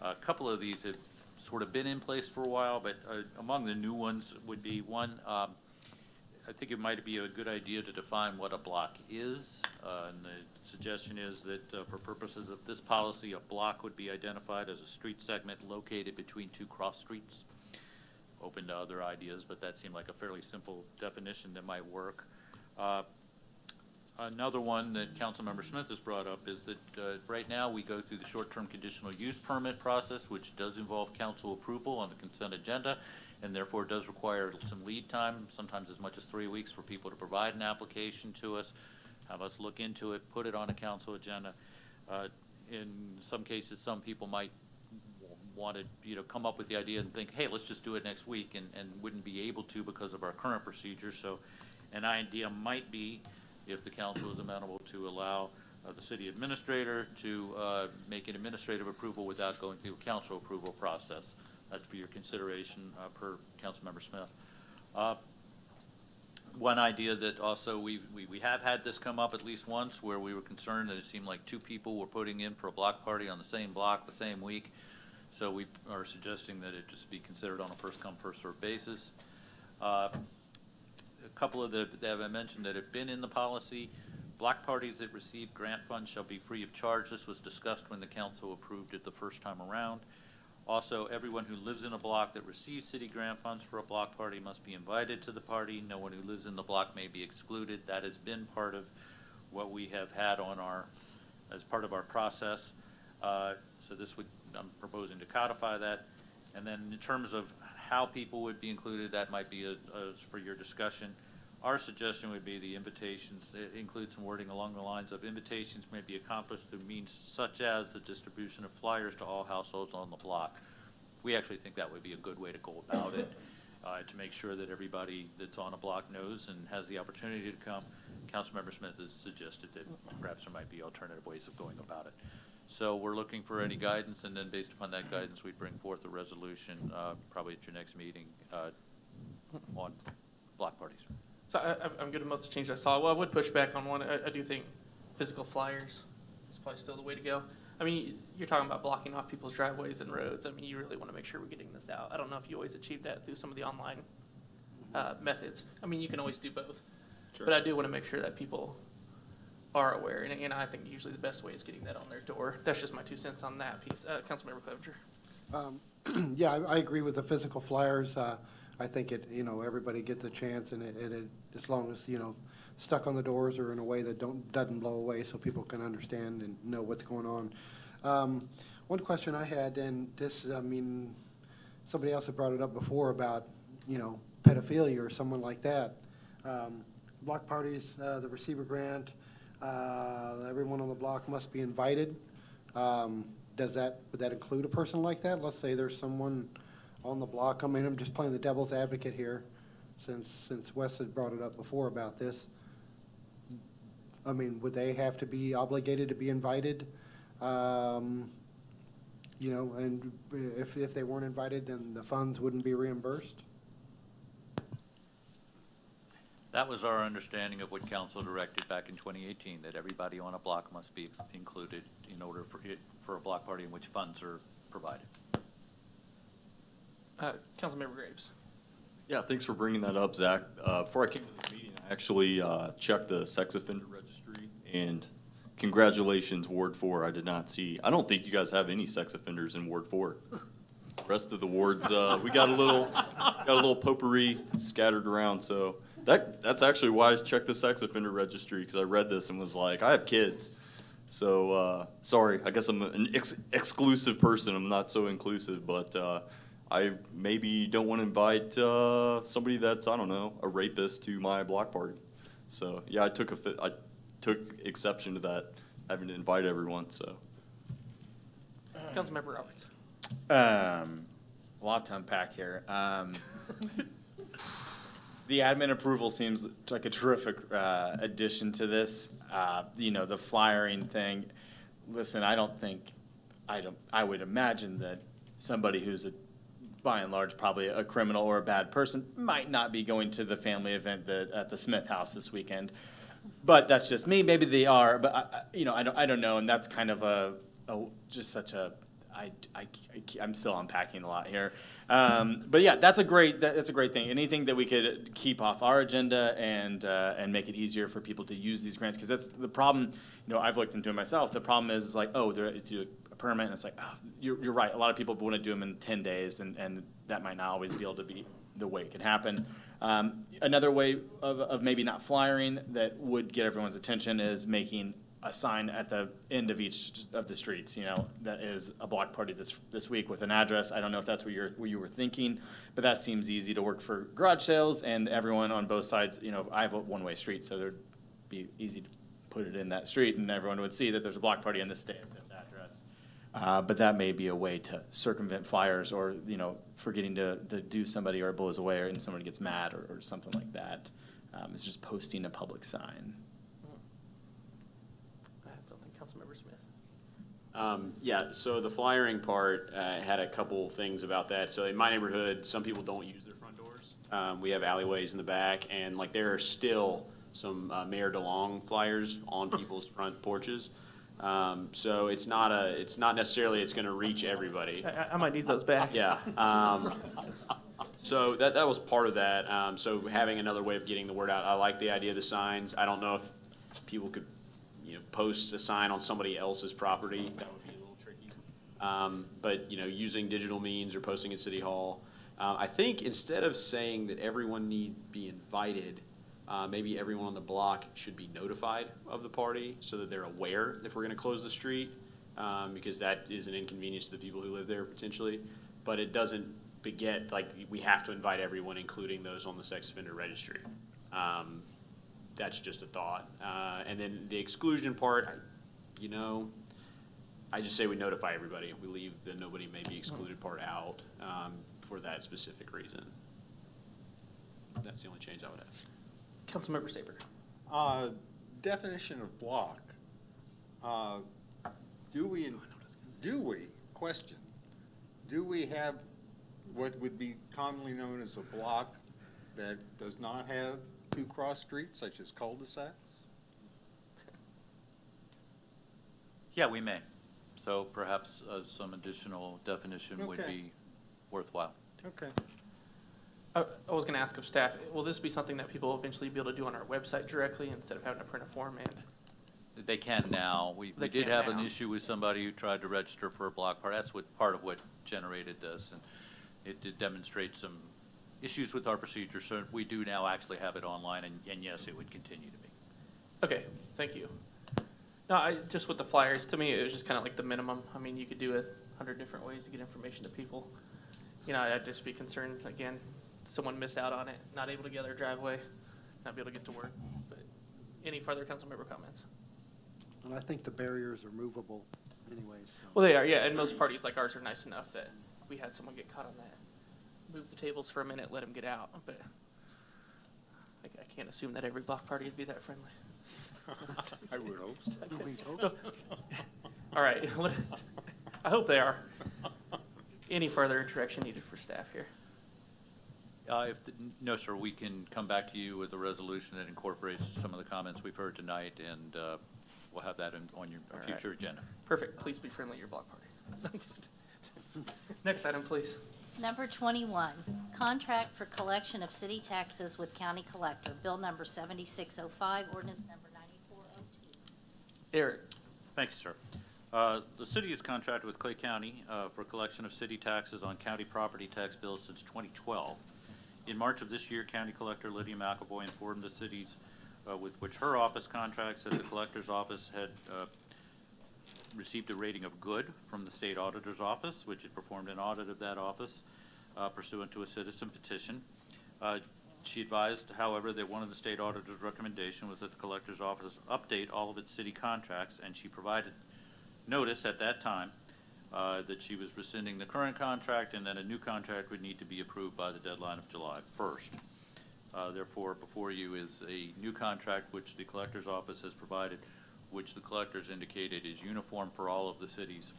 a couple of these have sort of been in place for a while, but among the new ones would be one, I think it might be a good idea to define what a block is. And the suggestion is that for purposes of this policy, a block would be identified as a street segment located between two cross streets. Open to other ideas, but that seemed like a fairly simple definition that might work. Another one that Councilmember Smith has brought up is that right now we go through the short-term conditional use permit process, which does involve council approval on the consent agenda, and therefore does require some lead time, sometimes as much as 3 weeks, for people to provide an application to us, have us look into it, put it on a council agenda. In some cases, some people might want to come up with the idea and think, hey, let's just do it next week, and wouldn't be able to because of our current procedure. So an idea might be, if the council is amenable, to allow the city administrator to make an administrative approval without going through a council approval process. That's for your consideration per Councilmember Smith. One idea that also we have had this come up at least once, where we were concerned that it seemed like two people were putting in for a block party on the same block the same week. So we are suggesting that it just be considered on a first-come, first-served basis. A couple of that I mentioned that have been in the policy: block parties that receive grant funds shall be free of charge. This was discussed when the council approved it the first time around. Also, everyone who lives in a block that receives city grant funds for a block party must be invited to the party. No one who lives in the block may be excluded. That has been part of what we have had on as part of our process. So this would, I'm proposing to codify that. And then in terms of how people would be included, that might be for your discussion. Our suggestion would be the invitations include some wording along the lines of invitations may be accomplished through means such as the distribution of flyers to all households on the block. We actually think that would be a good way to go about it. to make sure that everybody that's on a block knows and has the opportunity to come. Councilmember Smith has suggested that perhaps there might be alternative ways of going about it. So we're looking for any guidance, and then based upon that guidance, we bring forth a resolution, probably at your next meeting, on block parties. So I'm good with most of the changes I saw. Well, I would push back on one. I do think physical flyers is probably still the way to go. I mean, you're talking about blocking off people's driveways and roads. I mean, you really want to make sure we're getting this out. I don't know if you always achieve that through some of the online methods. I mean, you can always do both. Sure. But I do want to make sure that people are aware, and I think usually the best way is getting that on their door. That's just my 2 cents on that piece. Councilmember Clevenger. Yeah, I agree with the physical flyers. I think it, everybody gets a chance, and it, as long as, stuck on the doors or in a way that doesn't blow away so people can understand and know what's going on. One question I had, and this, somebody else had brought it up before about, pedophilia or someone like that. Block parties, the receiver grant, everyone on the block must be invited. Would that include a person like that? Let's say there's someone on the block. I mean, I'm just playing the devil's advocate here, since Wes had brought it up before about this. I mean, would they have to be obligated to be invited? And if they weren't invited, then the funds wouldn't be reimbursed? That was our understanding of what council directed back in 2018, that everybody on a block must be included in order for a block party in which funds are provided. Councilmember Graves. Yeah, thanks for bringing that up, Zach. Before I came to this meeting, I actually checked the sex offender registry, and congratulations, Ward 4. I don't think you guys have any sex offenders in Ward 4. Rest of the wards, we got a little potpourri scattered around, so that's actually why I checked the sex offender registry, because I read this and was like, I have kids. So, sorry, I guess I'm an exclusive person. I'm not so inclusive, but I maybe don't want to invite somebody that's, I don't know, a rapist to my block party. So, yeah, I took exception to that, having to invite everyone, so. Councilmember Roberts. A lot to unpack here. The admin approval seems like a terrific addition to this. The flyering thing. Listen, I would imagine that somebody who's by and large probably a criminal or a bad person might not be going to the family event at the Smith house this weekend. But that's just me. Maybe they are, but I don't know. And that's kind of I'm still unpacking a lot here. But yeah, that's a great thing. Anything that we could keep off our agenda and make it easier for people to use these grants, because that's the problem. I've looked into it myself. The problem is like, it's a permit, and it's like, you're right. A lot of people want to do them in 10 days, and that might not always be able to be the way it can happen. Another way of maybe not flyering that would get everyone's attention is making a sign at the end of each of the streets, that is a block party this week with an address. I don't know if that's what you were thinking, but that seems easy to work for garage sales and everyone on both sides. I have a one-way street, so there'd be easy to put it in that street and everyone would see that there's a block party on this day at this address. But that may be a way to circumvent flyers or, forgetting to do somebody or it blows away and somebody gets mad or something like that. It's just posting a public sign. Councilmember Smith. Yeah, so the flyering part had a couple things about that. So in my neighborhood, some people don't use their front doors. We have alleyways in the back, and there are still some Mayor DeLong flyers on people's front porches. So it's not necessarily it's going to reach everybody. I might need those back. Yeah. So that was part of that. So having another way of getting the word out. I like the idea of the signs. I don't know if people could post a sign on somebody else's property. That would be a little tricky. But using digital means or posting at City Hall. I think instead of saying that everyone need be invited, maybe everyone on the block should be notified of the party so that they're aware if we're going to close the street, because that is an inconvenience to the people who live there potentially. But it doesn't beget we have to invite everyone, including those on the sex offender registry. That's just a thought. And then the exclusion part, I just say we notify everybody. We leave the nobody may be excluded part out for that specific reason. That's the only change I would have. Councilmember Saber. Definition of block. Do we have what would be commonly known as a block that does not have two cross streets, such as cul-de-sacs? Yeah, we may. So perhaps some additional definition would Okay. be worthwhile. Okay. I was going to ask of staff, will this be something that people will eventually be able to do on our website directly instead of having to print a form and? They can now. We They did can have an now. issue with somebody who tried to register for a block party. That's part of what generated this, and it did demonstrate some issues with our procedure. So we do now actually have it online, and yes, it would continue to be. Okay, thank you. No, just with the flyers, to me, it was just kind of like the minimum. I mean, you could do 100 different ways to get information to people. You know, I'd just be concerned, again, someone miss out on it, not able to get their driveway, not be able to get to work. But any further council member comments? And I think the barriers are movable anyways, so. Well, they are, yeah, and most parties like ours are nice enough that we had someone get caught on that. Move the tables for a minute, let them get out, but I can't assume that every block party would be that friendly. I would hope so. We hope. All right, I hope they are. Any further interaction needed for staff here? No, sir, we can come back to you with a resolution that incorporates some of the comments we've heard tonight, and we'll have that on your All right. future agenda. Perfect, please be friendly at your block party. Next item, please. Number 21, contract for collection of city taxes with county collector, bill number 7605, ordinance number 9402. Eric. Thank you, sir. The city has contracted with Clay County for collection of city taxes on county property tax bills since 2012. In March of this year, County Collector Lydia McAvoy informed the cities with which her office contracts that the collector's office had received a rating of good from the state auditor's office, which had performed an audit of that office pursuant to a citizen petition. She advised, however, that one of the state auditor's recommendation was that the collector's office update all of its city contracts, and she provided notice at that time that she was rescinding the current contract and that a new contract would need to be approved by the deadline of July 1st. Therefore, before you is a new contract which the collector's office has provided, which the collector's indicated is uniform for all of the cities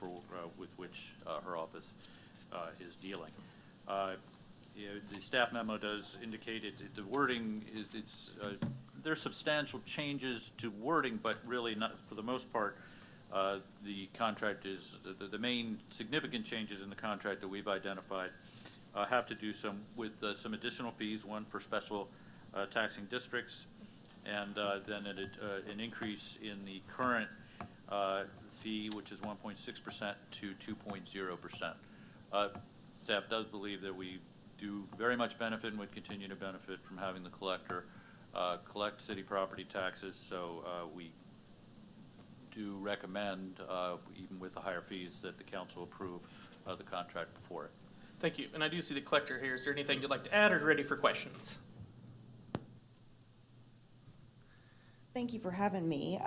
with which her office is dealing. The staff memo does indicate the wording is, there's substantial changes to wording, but really not, for the most part, the contract is, the main significant changes in the contract that we've identified have to do with some additional fees, one for special taxing districts, and then an increase in the current fee, which is 1.6% to 2.0%. Staff does believe that we do very much benefit and would continue to benefit from having the collector collect city property taxes, so we do recommend, even with the higher fees, that the council approve the contract before it. Thank you, and I do see the collector here. Is there anything you'd like to add or ready for questions? Thank you for having me.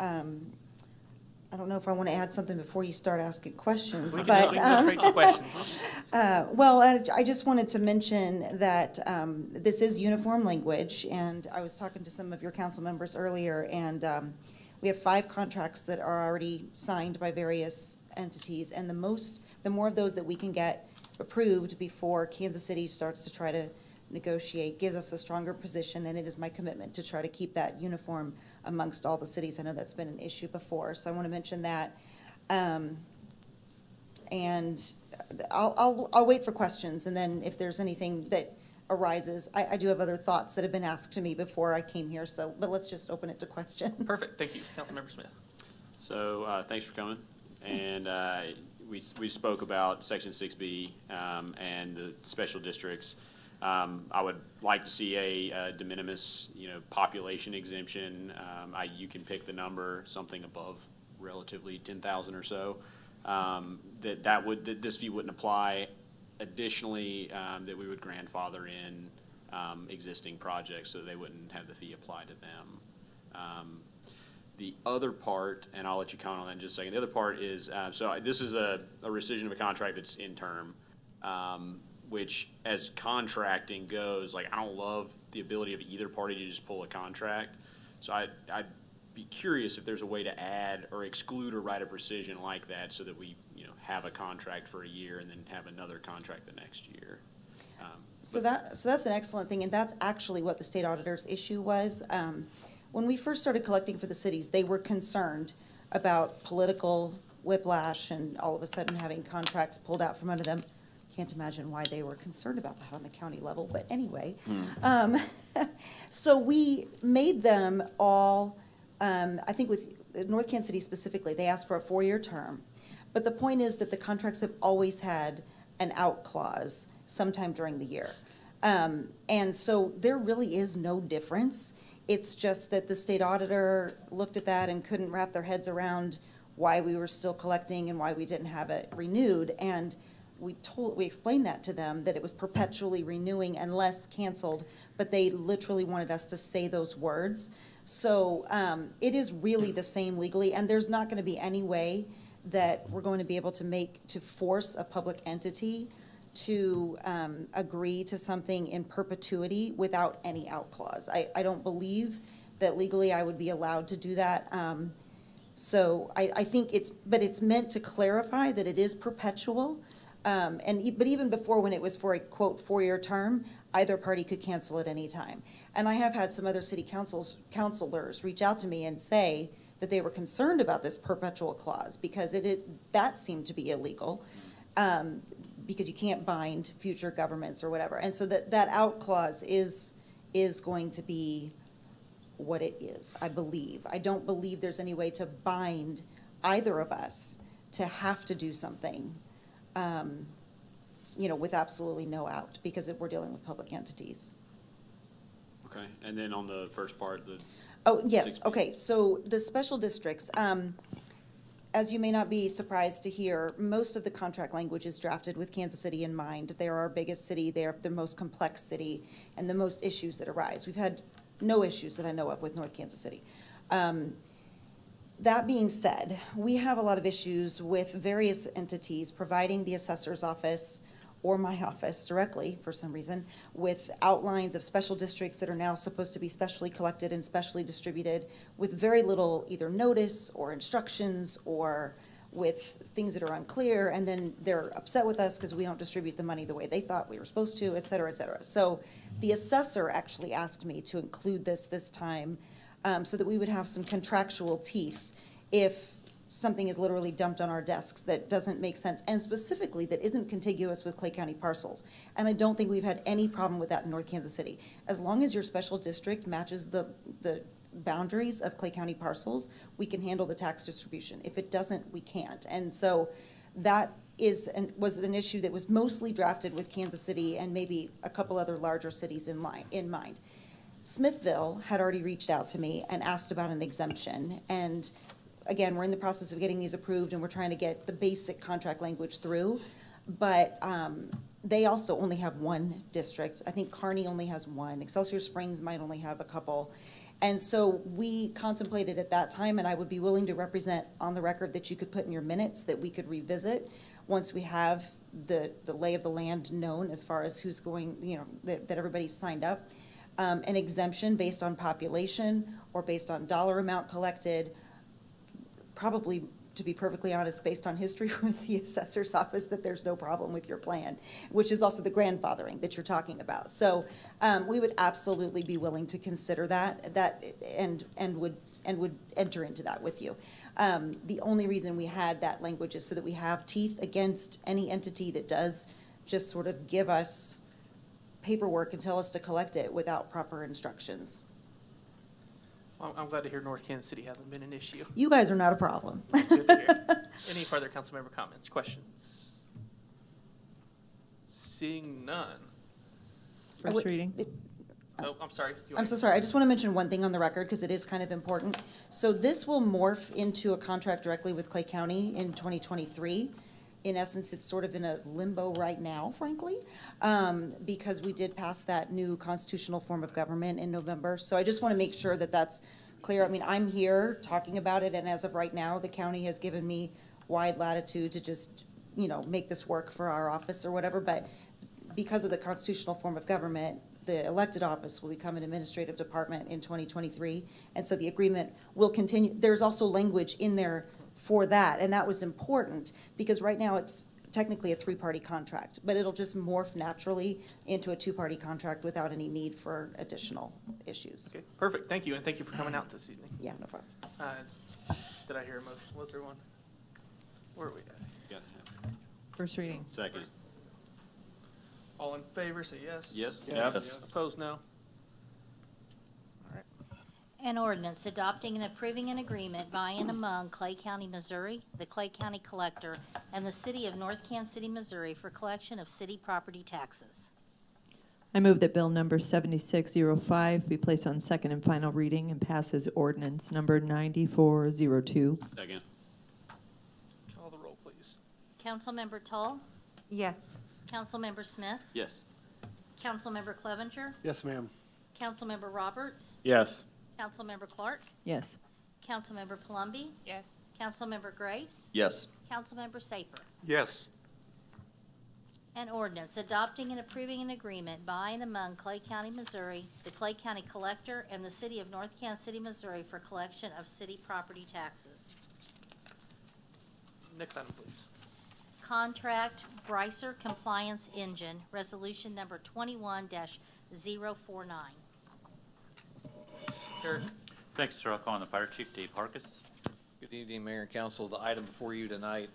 I don't know if I want to add something before you start asking questions, We but. can go straight to questions. Well, I just wanted to mention that this is uniform language, and I was talking to some of your council members earlier, and we have 5 contracts that are already signed by various entities, and the more of those that we can get approved before Kansas City starts to try to negotiate gives us a stronger position, and it is my commitment to try to keep that uniform amongst all the cities. I know that's been an issue before, so I want to mention that. And I'll wait for questions, and then if there's anything that arises, I do have other thoughts that have been asked to me before I came here, but let's just open it to questions. Perfect, thank you. Councilmember Smith. So thanks for coming. And we spoke about Section 6B and the special districts. I would like to see a de minimis, population exemption. You can pick the number, something above relatively 10,000 or so. That this fee wouldn't apply. Additionally, that we would grandfather in existing projects so they wouldn't have the fee applied to them. The other part, and I'll let you comment on that in just a second, the other part is, so this is a rescission of a contract that's in term, which as contracting goes, like I don't love the ability of either party to just pull a contract. So I'd be curious if there's a way to add or exclude a right of rescission like that so that we, have a contract for a year and then have another contract the next year. So that's an excellent thing, and that's actually what the state auditor's issue was. When we first started collecting for the cities, they were concerned about political whiplash and all of a sudden having contracts pulled out from under them. Can't imagine why they were concerned about that on the county level, but anyway. So we made them all, I think with North Kansas City specifically, they asked for a 4-year term. But the point is that the contracts have always had an out clause sometime during the year. And so there really is no difference. It's just that the state auditor looked at that and couldn't wrap their heads around why we were still collecting and why we didn't have it renewed. And we explained that to them, that it was perpetually renewing unless canceled, but they literally wanted us to say those words. So it is really the same legally, and there's not gonna be any way that we're going to be able to force a public entity to agree to something in perpetuity without any out clause. I don't believe that legally I would be allowed to do that. So I think but it's meant to clarify that it is perpetual. But even before, when it was for a quote 4-year term, either party could cancel at any time. And I have had some other city councilors reach out to me and say that they were concerned about this perpetual clause because that seemed to be illegal, because you can't bind future governments or whatever. And so that out clause is going to be what it is, I believe. I don't believe there's any way to bind either of us to have to do something, with absolutely no out, because we're dealing with public entities. Okay, and then on the first part, Oh, yes, okay, so the special districts, as you may not be surprised to hear, most of the contract language is drafted with Kansas City in mind. They're our biggest city, they're the most complex city, and the most issues that arise. We've had no issues that I know of with North Kansas City. That being said, we have a lot of issues with various entities providing the assessor's office or my office directly, for some reason, with outlines of special districts that are now supposed to be specially collected and specially distributed with very little either notice or instructions, or with things that are unclear, and then they're upset with us because we don't distribute the money the way they thought we were supposed to, et cetera, et cetera. So the assessor actually asked me to include this time, so that we would have some contractual teeth if something is literally dumped on our desks that doesn't make sense, and specifically that isn't contiguous with Clay County parcels. And I don't think we've had any problem with that in North Kansas City. As long as your special district matches the boundaries of Clay County parcels, we can handle the tax distribution. If it doesn't, we can't. And so that was an issue that was mostly drafted with Kansas City and maybe a couple other larger cities in mind. Smithville had already reached out to me and asked about an exemption, and again, we're in the process of getting these approved, and we're trying to get the basic contract language through. But they also only have one district. I think Kearney only has one. Excelsior Springs might only have a couple. And so we contemplated at that time, and I would be willing to represent on the record that you could put in your minutes that we could revisit once we have the lay of the land known as far as who's going, that everybody's signed up. An exemption based on population or based on dollar amount collected, probably, to be perfectly honest, based on history with the assessor's office, that there's no problem with your plan, which is also the grandfathering that you're talking about. So we would absolutely be willing to consider that and would enter into that with you. The only reason we had that language is so that we have teeth against any entity that does just sort of give us paperwork and tell us to collect it without proper instructions. Well, I'm glad to hear North Kansas City hasn't been an issue. You guys are not a problem. Good to hear. Any further council member comments, questions? Seeing none. First reading. Oh, I'm sorry. I'm so sorry. I just want to mention one thing on the record because it is kind of important. So this will morph into a contract directly with Clay County in 2023. In essence, it's sort of in a limbo right now, frankly, because we did pass that new constitutional form of government in November. So I just want to make sure that that's clear. I mean, I'm here talking about it, and as of right now, the county has given me wide latitude to just, make this work for our office or whatever. But because of the constitutional form of government, the elected office will become an administrative department in 2023. And so the agreement will continue. There's also language in there for that, and that was important because right now it's technically a three-party contract, but it'll just morph naturally into a two-party contract without any need for additional issues. Okay, perfect, thank you, and thank you for coming out this evening. Yeah, no problem. Did I hear a motion? Was there one? Where are we at? Got it. First reading. Second. All in favor, say yes. Yes. Yes. Opposed, no. All right. An ordinance adopting and approving an agreement by and among Clay County, Missouri, the Clay County Collector, and the City of North Kansas City, Missouri for collection of city property taxes. I move that bill number 7605 be placed on second and final reading and pass as ordinance number 9402. Second. Call the roll, please. Councilmember Tull, Yes. Councilmember Smith, Yes. Councilmember Clevenger, Yes, ma'am. Councilmember Roberts, Yes. Councilmember Clark, Yes. Councilmember Palumbi, Yes. Councilmember Graves, Yes. Councilmember Saper. Yes. An ordinance adopting and approving an agreement by and among Clay County, Missouri, the Clay County Collector, and the City of North Kansas City, Missouri for collection of city property taxes. Next item, please. Contract Bricer Compliance Engine, Resolution Number 21-049. Eric? Thank you, sir. I'll call on the Fire Chief, Dave Harkis. Good evening, Mayor and Council. The item before you tonight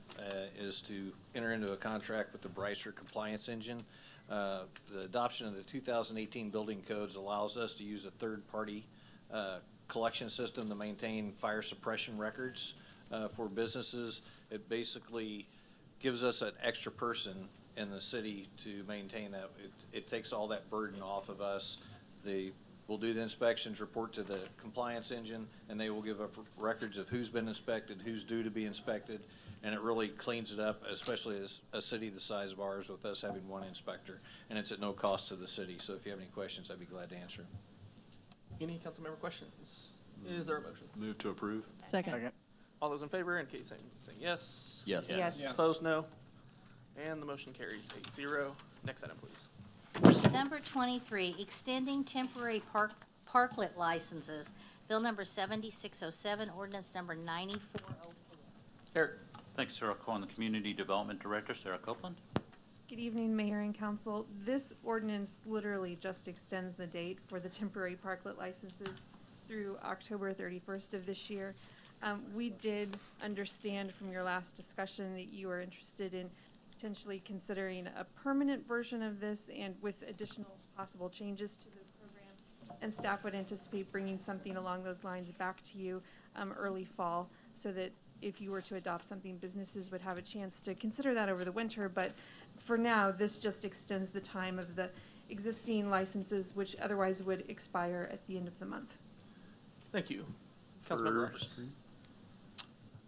is to enter into a contract with the Bricer Compliance Engine. The adoption of the 2018 building codes allows us to use a third-party collection system to maintain fire suppression records for businesses. It basically gives us an extra person in the city to maintain that. It takes all that burden off of us. We'll do the inspections, report to the compliance engine, and they will give up records of who's been inspected, who's due to be inspected, and it really cleans it up, especially as a city the size of ours with us having one inspector, and it's at no cost to the city. So if you have any questions, I'd be glad to answer them. Any council member questions? Is there a motion? Move to approve. Second. All those in favor, in case saying yes. Yes. Yes. Opposed, no. And the motion carries 8-0. Next item, please. Number 23, extending temporary parklet licenses. Bill number 7607, ordinance number 9404. Eric? Thank you, sir. I'll call on the Community Development Director, Sarah Copeland. Good evening, Mayor and Council. This ordinance literally just extends the date for the temporary parklet licenses through October 31st of this year. We did understand from your last discussion that you are interested in potentially considering a permanent version of this and with additional possible changes to the program. And staff would anticipate bringing something along those lines back to you early fall so that if you were to adopt something, businesses would have a chance to consider that over the winter. But for now, this just extends the time of the existing licenses, which otherwise would expire at the end of the month. Thank you. Councilmember Roberts?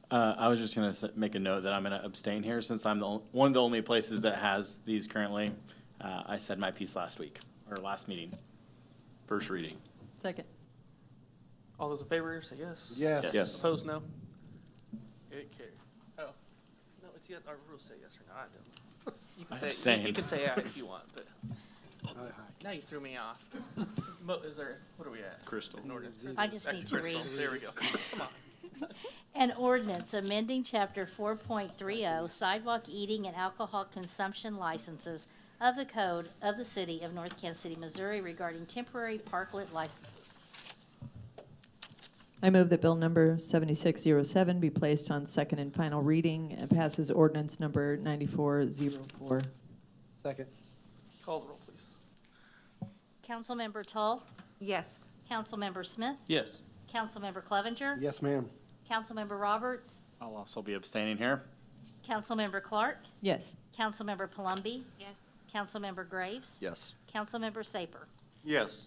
I was just going to make a note that I'm going to abstain here since I'm one of the only places that has these currently. I said my piece last week, or last meeting. First reading. Second. All those in favor, say yes. Yes. Yes. Opposed, no. It carries. Oh, no, it's yet, our rules say yes or no, I don't. You can I say, abstain. you can say aye if you want, but Aye, aye. now you threw me off. Is there, what are we at? Crystal. An ordinance. I just need to Crystal. read. There we go. Come on. An ordinance amending Chapter 4.30 sidewalk eating and alcohol consumption licenses of the Code of the City of North Kansas City, Missouri regarding temporary parklet licenses. I move that bill number 7607 be placed on second and final reading and passes ordinance number 9404. Second. Call the roll, please. Councilmember Tull, Yes. Councilmember Smith, Yes. Councilmember Clevenger, Yes, ma'am. Councilmember Roberts, I'll also be abstaining here. Councilmember Clark, Yes. Councilmember Palumbi, Yes. Councilmember Graves, Yes. Councilmember Saper. Yes.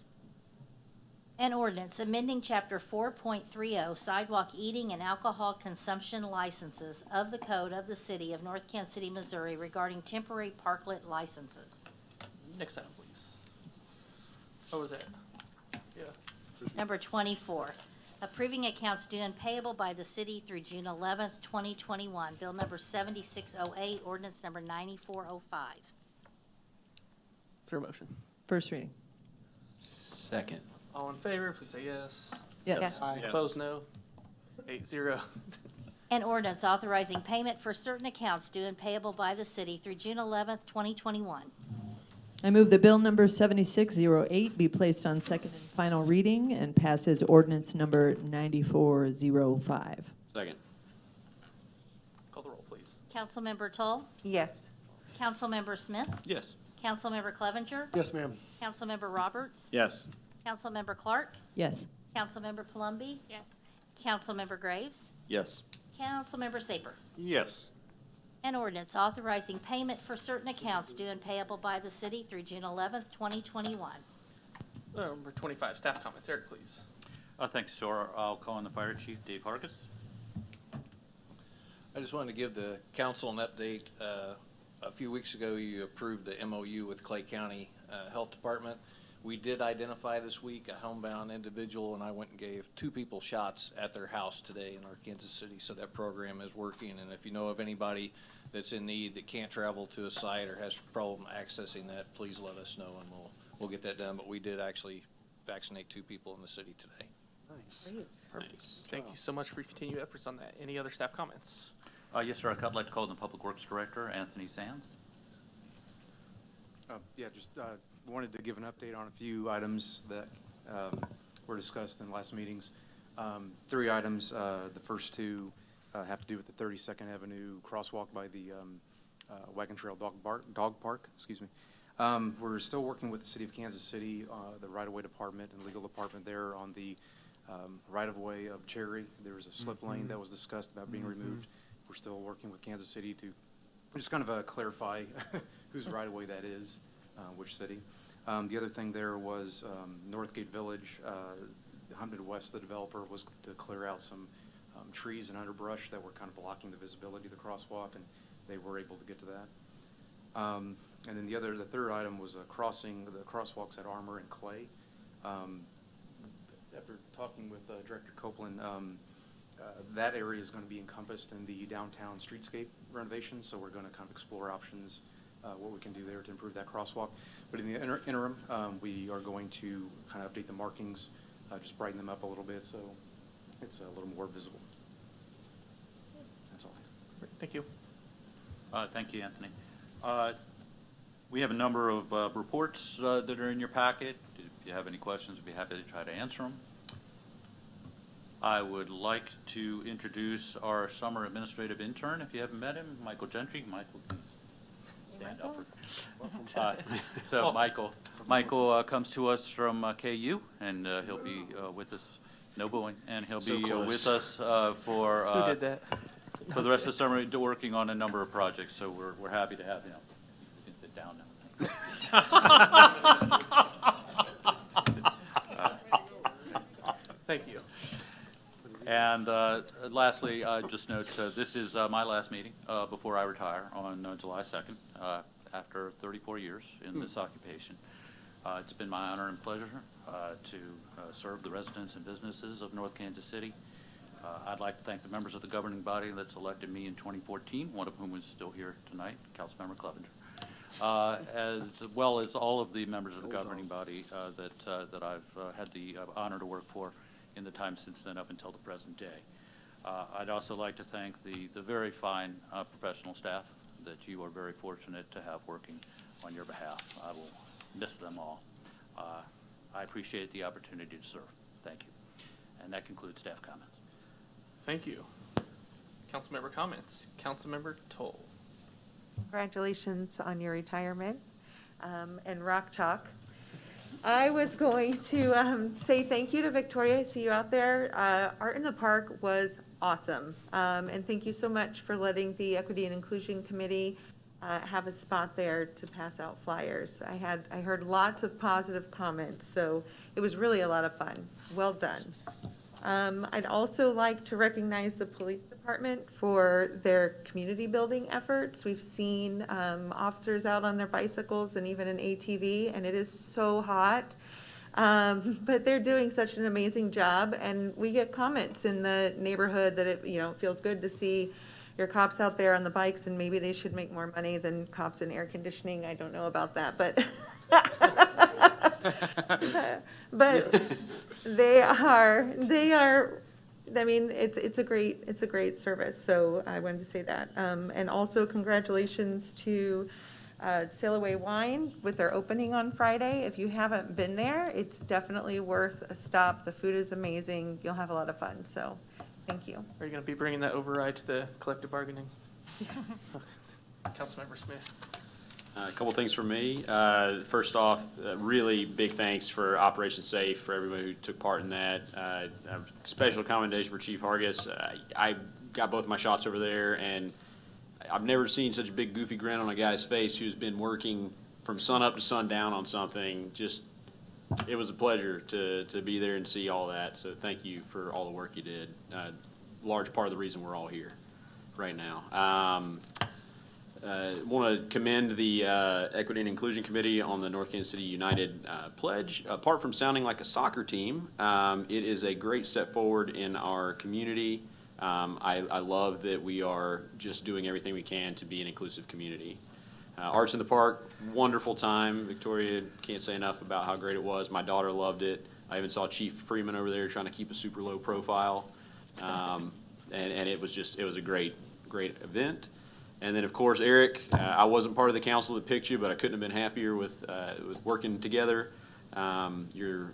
An ordinance amending Chapter 4.30 sidewalk eating and alcohol consumption licenses of the Code of the City of North Kansas City, Missouri regarding temporary parklet licenses. Next item, please. What was that? Yeah. Number 24, approving accounts due and payable by the city through June 11th, 2021. Bill number 7608, ordinance number 9405. Is there a motion? First reading. Second. All in favor, please say yes. Yes. Yes. Aye. Opposed, no. 8-0. An ordinance authorizing payment for certain accounts due and payable by the city through June 11th, 2021. I move that bill number 7608 be placed on second and final reading and pass as ordinance number 9405. Second. Call the roll, please. Councilmember Toll, Yes. Councilmember Smith, Yes. Councilmember Clevenger, Yes, ma'am. Councilmember Roberts, Yes. Councilmember Clark, Yes. Councilmember Palumbi, Yes. Councilmember Graves, Yes. Councilmember Saper. Yes. An ordinance authorizing payment for certain accounts due and payable by the city through June 11th, 2021. Number 25, staff comments. Eric, please. Thank you, sir. I'll call on the fire chief, Dave Hargis. I just wanted to give the council an update. A few weeks ago, you approved the MOU with Clay County Health Department. We did identify this week a homebound individual, and I went and gave 2 people shots at their house today in our Kansas City, so that program is working. And if you know of anybody that's in need that can't travel to a site or has a problem accessing that, please let us know, and we'll get that done. But we did actually vaccinate 2 people in the city today. Nice. Perfect. Thank you so much for your continued efforts on that. Any other staff comments? Yes, sir. I'd like to call on the Public Works Director, Anthony Sands. Yeah, just wanted to give an update on a few items that were discussed in last meetings. 3 items. The first 2 have to do with the 32nd Avenue crosswalk by the Wagon Trail Dog Park. Excuse me. We're still working with the City of Kansas City, the right-of-way department and legal department there on the right-of-way of Cherry. There was a slip lane that was discussed about being removed. We're still working with Kansas City to just kind of clarify whose right-of-way that is, which city. The other thing there was Northgate Village, Hunt Midwest, the developer, was to clear out some trees and underbrush that were kind of blocking the visibility of the crosswalk, and they were able to get to that. And then the third item was crossing the crosswalks at Armour and Clay. After talking with Director Copeland, that area is going to be encompassed in the downtown streetscape renovation, so we're going to kind of explore options, what we can do there to improve that crosswalk. But in the interim, we are going to kind of update the markings, just brighten them up a little bit so it's a little more visible. That's all. Thank you. Thank you, Anthony. We have a number of reports that are in your packet. If you have any questions, I'd be happy to try to answer them. I would like to introduce our summer administrative intern, if you haven't met him, Michael Gentry. Michael, can you stand up? So Michael comes to us from KU, and he'll be with us, no booing, and he'll be with us for Stu did that. for the rest of the summer, working on a number of projects, so we're happy to have him. You can sit down now. Thank you. And lastly, just note, this is my last meeting before I retire on July 2nd, after 34 years in this occupation. It's been my honor and pleasure to serve the residents and businesses of North Kansas City. I'd like to thank the members of the governing body that's elected me in 2014, one of whom is still here tonight, Councilmember Clevenger, as well as all of the members of the governing body that I've had the honor to work for in the time since then up until the present day. I'd also like to thank the very fine professional staff that you are very fortunate to have working on your behalf. I will miss them all. I appreciate the opportunity to serve. Thank you. And that concludes staff comments. Thank you. Councilmember comments. Councilmember Toll. Congratulations on your retirement and Rock Chalk. I was going to say thank you to Victoria. I see you out there. Art in the Park was awesome. And thank you so much for letting the Equity and Inclusion Committee have a spot there to pass out flyers. I heard lots of positive comments, so it was really a lot of fun. Well done. I'd also like to recognize the police department for their community building efforts. We've seen officers out on their bicycles and even an ATV, and it is so hot. But they're doing such an amazing job, and we get comments in the neighborhood that it feels good to see your cops out there on the bikes, and maybe they should make more money than cops in air conditioning. I don't know about that, but But they are, I mean, it's a great service, so I wanted to say that. And also congratulations to Sail Away Wine with their opening on Friday. If you haven't been there, it's definitely worth a stop. The food is amazing. You'll have a lot of fun, so thank you. Are you going to be bringing that override to the collective bargaining? Councilmember Smith. A couple things from me. First off, really big thanks for Operation Safe, for everybody who took part in that. Special commendation for Chief Hargis. I got both my shots over there, and I've never seen such a big goofy grin on a guy's face who's been working from sun up to sundown on something. Just, it was a pleasure to be there and see all that. So thank you for all the work you did. Large part of the reason we're all here right now. Want to commend the Equity and Inclusion Committee on the North Kansas City United pledge. Apart from sounding like a soccer team, it is a great step forward in our community. I love that we are just doing everything we can to be an inclusive community. Arts in the Park, wonderful time. Victoria can't say enough about how great it was. My daughter loved it. I even saw Chief Freeman over there trying to keep a super low profile. And it was a great event. And then, of course, Eric, I wasn't part of the council that picked you, but I couldn't have been happier with working together. Your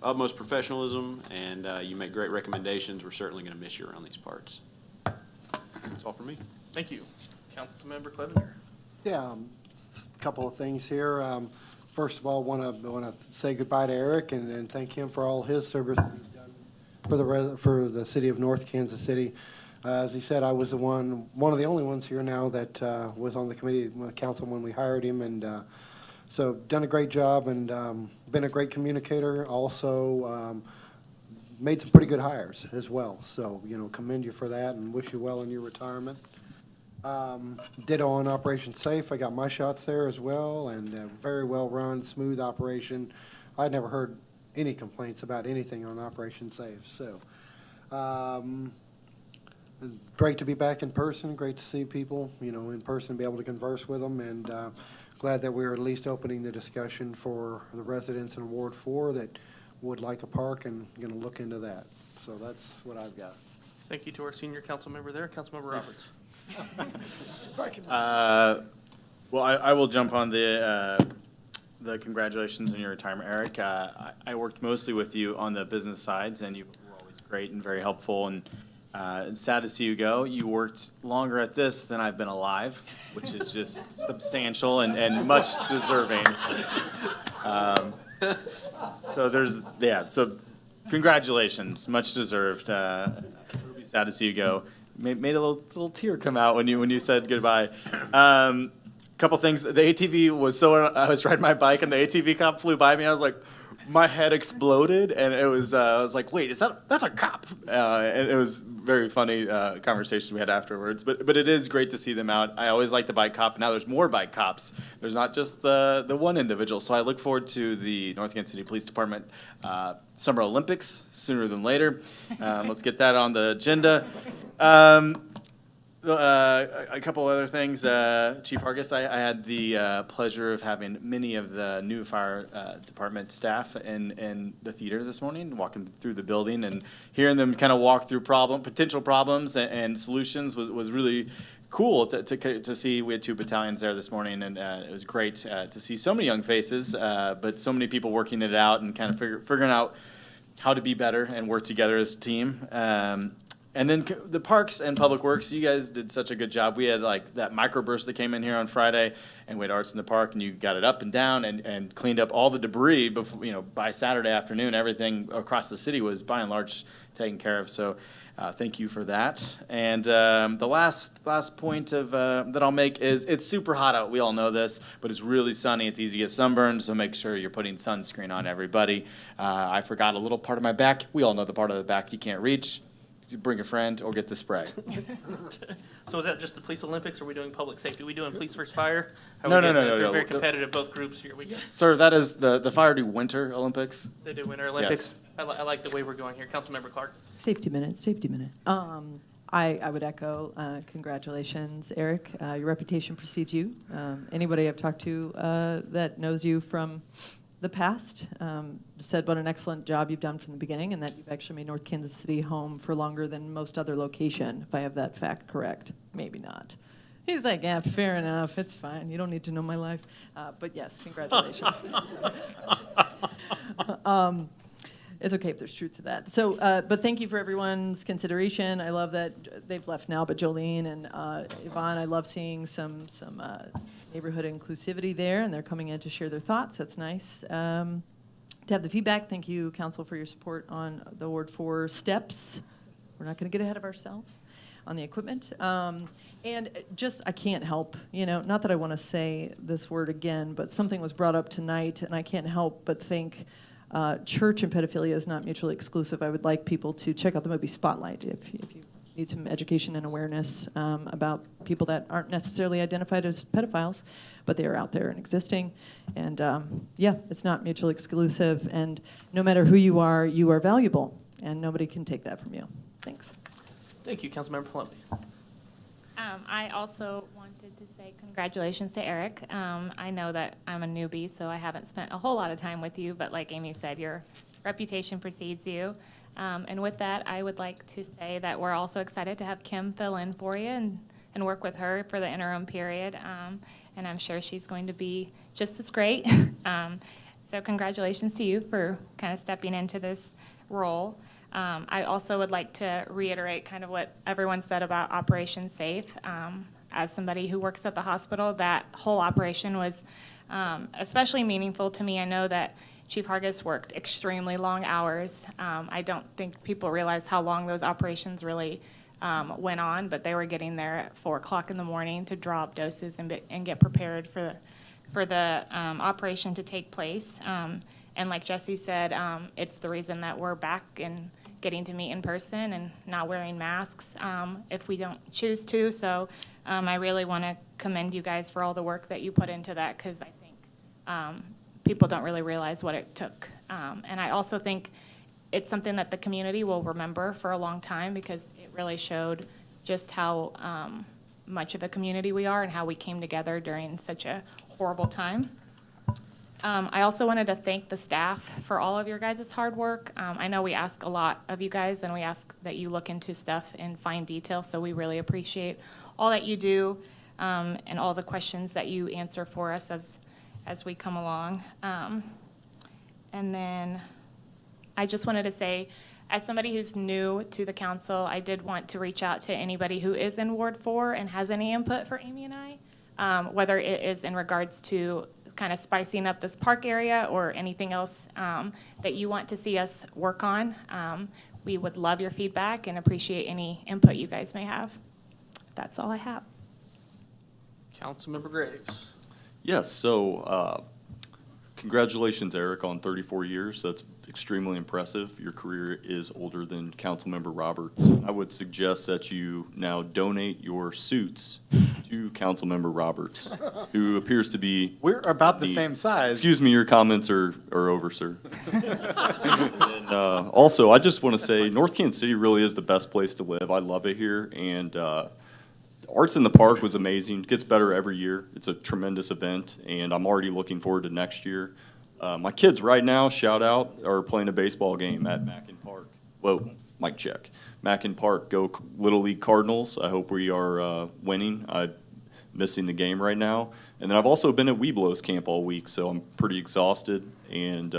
utmost professionalism, and you make great recommendations. We're certainly going to miss you around these parts. That's all from me. Thank you. Councilmember Clevenger. Yeah, a couple of things here. First of all, want to say goodbye to Eric and thank him for all his service that he's done for the city of North Kansas City. As he said, I was one of the only ones here now that was on the committee, council when we hired him, and so done a great job and been a great communicator. Also made some pretty good hires as well. So commend you for that and wish you well in your retirement. Ditto on Operation Safe. I got my shots there as well, and a very well run, smooth operation. I'd never heard any complaints about anything on Operation Safe. So. Great to be back in person, great to see people, in person, be able to converse with them, and glad that we're at least opening the discussion for the residents in Ward 4 that would like a park and going to look into that. So that's what I've got. Thank you to our senior council member there, Councilmember Roberts. Well, I will jump on the congratulations on your retirement, Eric. I worked mostly with you on the business sides, and you were always great and very helpful, and it's sad to see you go. You worked longer at this than I've been alive, which is just substantial and much deserving. So congratulations, much deserved. It would be sad to see you go. Made a little tear come out when you said goodbye. Couple things. The ATV was I was riding my bike and the ATV cop flew by me. I was like, my head exploded, and it was I was like, wait, that's a cop? And it was very funny conversation we had afterwards. But it is great to see them out. I always like the bike cop. Now there's more bike cops. There's not just the one individual. So I look forward to the North Kansas City Police Department Summer Olympics sooner than later. Let's get that on the agenda. A couple other things. Chief Hargis, I had the pleasure of having many of the new fire department staff in the theater this morning, walking through the building and hearing them kind of walk through potential problems and solutions was really cool to see. We had 2 battalions there this morning, and it was great to see so many young faces, but so many people working it out and kind of figuring out how to be better and work together as a team. And then the parks and public works, you guys did such a good job. We had like that microburst that came in here on Friday, and we had Arts in the Park, and you got it up and down and cleaned up all the debris before, by Saturday afternoon. Everything across the city was by and large taken care of. So thank you for that. And the last point that I'll make is it's super hot out. We all know this, but it's really sunny. It's easy to get sunburned, so make sure you're putting sunscreen on, everybody. I forgot a little part of my back. We all know the part of the back you can't reach. Bring a friend or get the spray. So is that just the police Olympics, or are we doing public safety? Are we doing police versus fire? No. They're very competitive, both groups here. Sir, that is the fire do Winter Olympics. They do Winter Olympics? Yes. I like the way we're going here. Councilmember Clark. Safety minute. I would echo congratulations, Eric. Your reputation precedes you. Anybody I've talked to that knows you from the past, said what an excellent job you've done from the beginning, and that you've actually made North Kansas City home for longer than most other location, if I have that fact correct. Maybe not. He's like, yeah, fair enough, it's fine, you don't need to know my life. But yes, congratulations. It's okay if there's truth to that. So, but thank you for everyone's consideration. I love that they've left now, but Jolene and Yvonne, I love seeing some neighborhood inclusivity there, and they're coming in to share their thoughts. That's nice. To have the feedback, thank you, Council, for your support on the Ward 4 steps. We're not going to get ahead of ourselves on the equipment. And just, I can't help, not that I want to say this word again, but something was brought up tonight, and I can't help but think church and pedophilia is not mutually exclusive. I would like people to check out the movie Spotlight if you need some education and awareness about people that aren't necessarily identified as pedophiles, but they are out there and existing. And yeah, it's not mutually exclusive. And no matter who you are valuable, and nobody can take that from you. Thanks. Thank you, Councilmember Palumbi. I also wanted to say congratulations to Eric. I know that I'm a newbie, so I haven't spent a whole lot of time with you, but like Amy said, your reputation precedes you. And with that, I would like to say that we're also excited to have Kim fill in for you and work with her for the interim period. And I'm sure she's going to be just as great. So congratulations to you for kind of stepping into this role. I also would like to reiterate kind of what everyone said about Operation Safe. As somebody who works at the hospital, that whole operation was especially meaningful to me. I know that Chief Hargis worked extremely long hours. I don't think people realize how long those operations really went on, but they were getting there at 4 o'clock in the morning to draw up doses and get prepared for the operation to take place. And like Jesse said, it's the reason that we're back and getting to meet in person and not wearing masks if we don't choose to. So I really want to commend you guys for all the work that you put into that, because I think people don't really realize what it took. And I also think it's something that the community will remember for a long time, because it really showed just how much of a community we are and how we came together during such a horrible time. I also wanted to thank the staff for all of your guys' hard work. I know we ask a lot of you guys, and we ask that you look into stuff in fine detail, so we really appreciate all that you do and all the questions that you answer for us as we come along. And then I just wanted to say, as somebody who's new to the council, I did want to reach out to anybody who is in Ward 4 and has any input for Amy and I, whether it is in regards to kind of spicing up this park area or anything else that you want to see us work on. We would love your feedback and appreciate any input you guys may have. That's all I have. Councilmember Graves. Yes, so congratulations, Eric, on 34 years. That's extremely impressive. Your career is older than Councilmember Roberts. I would suggest that you now donate your suits to Councilmember Roberts, who appears to be... We're about the same size. Excuse me, your comments are over, sir. And also, I just want to say, North Kansas City really is the best place to live. I love it here, and Arts in the Park was amazing. It gets better every year. It's a tremendous event, and I'm already looking forward to next year. My kids right now, shout out, are playing a baseball game at Mackin Park. Whoa, mic check. Mackin Park, go Little League Cardinals. I hope we are winning. I'm missing the game right now. And then I've also been at Weeblos camp all week, so I'm pretty exhausted. And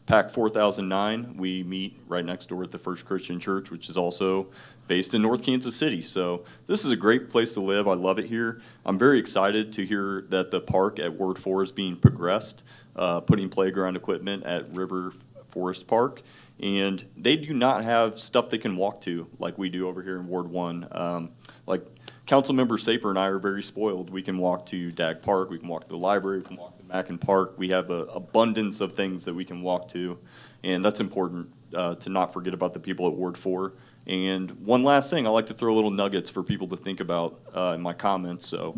PAC 4009, we meet right next door at the First Christian Church, which is also based in North Kansas City. So this is a great place to live. I love it here. I'm very excited to hear that the park at Ward 4 is being progressed, putting playground equipment at River Forest Park. And they do not have stuff they can walk to like we do over here in Ward 1. Like Councilmember Saper and I are very spoiled. We can walk to Dag Park, we can walk to the library, we can walk to Mackin Park. We have an abundance of things that we can walk to, and that's important to not forget about the people at Ward 4. And one last thing, I like to throw little nuggets for people to think about in my comments. So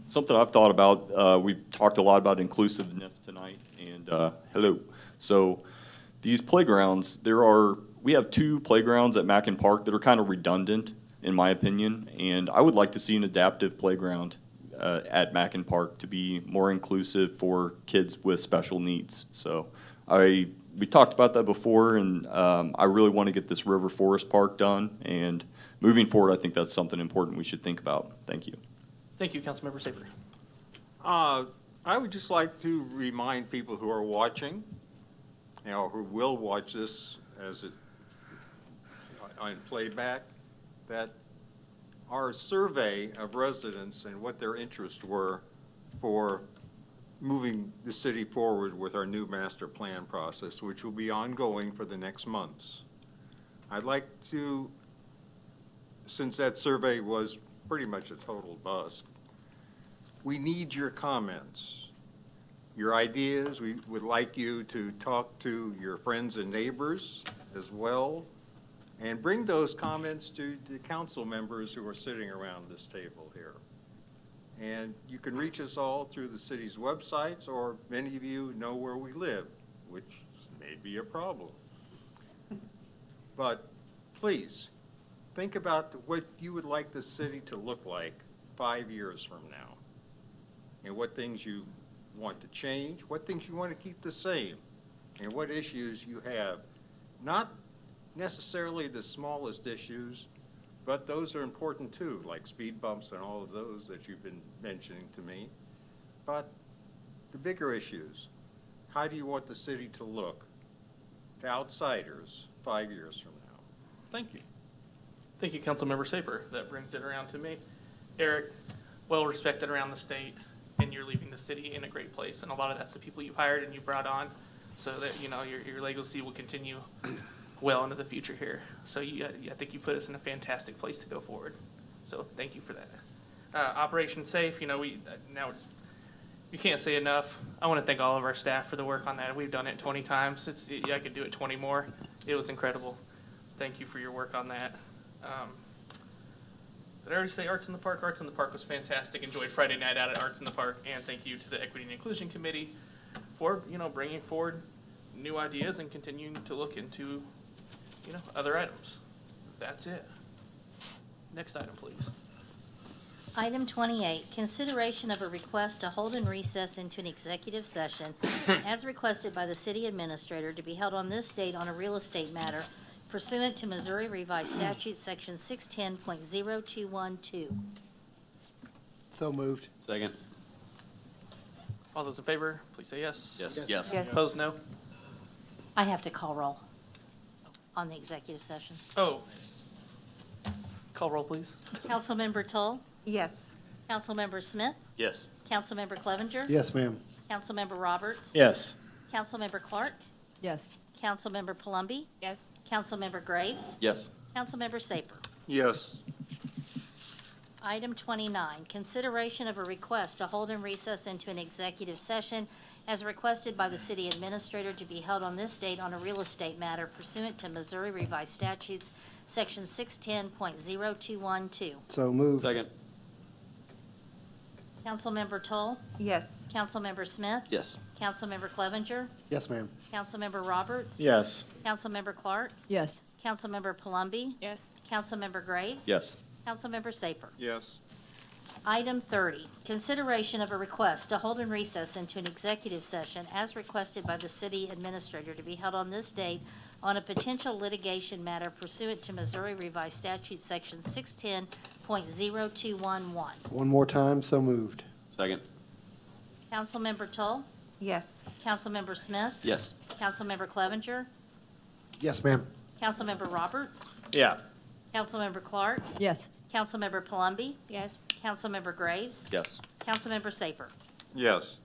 something I've thought about, we talked a lot about inclusiveness tonight, and hello. So these playgrounds, we have 2 playgrounds at Mackin Park that are kind of redundant, in my opinion, and I would like to see an adaptive playground at Mackin Park to be more inclusive for kids with special needs. So We talked about that before, and I really want to get this River Forest Park done, and moving forward, I think that's something important we should think about. Thank you. Thank you, Councilmember Saper. I would just like to remind people who are watching, who will watch this as it on playback, that our survey of residents and what their interests were for moving the city forward with our new master plan process, which will be ongoing for the next months. I'd like to, since that survey was pretty much a total bust, we need your comments, your ideas. We would like you to talk to your friends and neighbors as well, and bring those comments to the council members who are sitting around this table here. And you can reach us all through the city's websites, or many of you know where we live, which may be a problem. But please, think about what you would like the city to look like 5 years from now, and what things you want to change, what things you want to keep the same, and what issues you have. Not necessarily the smallest issues, but those are important too, like speed bumps and all of those that you've been mentioning to me. But the bigger issues, how do you want the city to look to outsiders 5 years from now? Thank you. Thank you, Councilmember Saper. That brings it around to me. Eric, well respected around the state, and you're leaving the city in a great place. And a lot of that's the people you hired and you brought on, so that your legacy will continue well into the future here. So I think you put us in a fantastic place to go forward. So thank you for that. Operation Safe, now you can't say enough. I want to thank all of our staff for the work on that. We've done it 20 times. I could do it 20 more. It was incredible. Thank you for your work on that. Did I already say Arts in the Park? Arts in the Park was fantastic. Enjoyed Friday night out at Arts in the Park. And thank you to the Equity and Inclusion Committee for, bringing forward new ideas and continuing to look into, other items. That's it. Next item, please. Item 28, consideration of a request to hold and recess into an executive session as requested by the city administrator to be held on this date on a real estate matter pursuant to Missouri Revised Statute, Section 610.0212. So moved. Second. All those in favor, please say yes. Yes. Yes. Yes. Opposed, no. I have to call roll on the executive session. Oh. Call roll, please. Councilmember Toll, Yes. Councilmember Smith, Yes. Councilmember Clevenger, Yes, ma'am. Councilmember Roberts, Yes. Councilmember Clark, Yes. Councilmember Palumbi, Yes. Councilmember Graves, Yes. Councilmember Saper. Yes. Item 29, consideration of a request to hold and recess into an executive session as requested by the city administrator to be held on this date on a real estate matter pursuant to Missouri Revised Statutes, Section 610.0212. So moved. Second. Councilmember Toll, Yes. Councilmember Smith, Yes. Councilmember Clevenger, Yes, ma'am. Councilmember Roberts, Yes. Councilmember Clark, Yes. Councilmember Palumbi, Yes. Councilmember Graves, Yes. Councilmember Saper. Yes. Item 30, consideration of a request to hold and recess into an executive session as requested by the city administrator to be held on this date on a potential litigation matter pursuant to Missouri Revised Statute, Section 610.0211. One more time, so moved. Second. Councilmember Toll, Yes. Councilmember Smith, Yes. Councilmember Clevenger, Yes, ma'am. Councilmember Roberts, Yeah. Councilmember Clark, Yes. Councilmember Palumbi, Yes. Councilmember Graves, Yes. Councilmember Saper. Yes.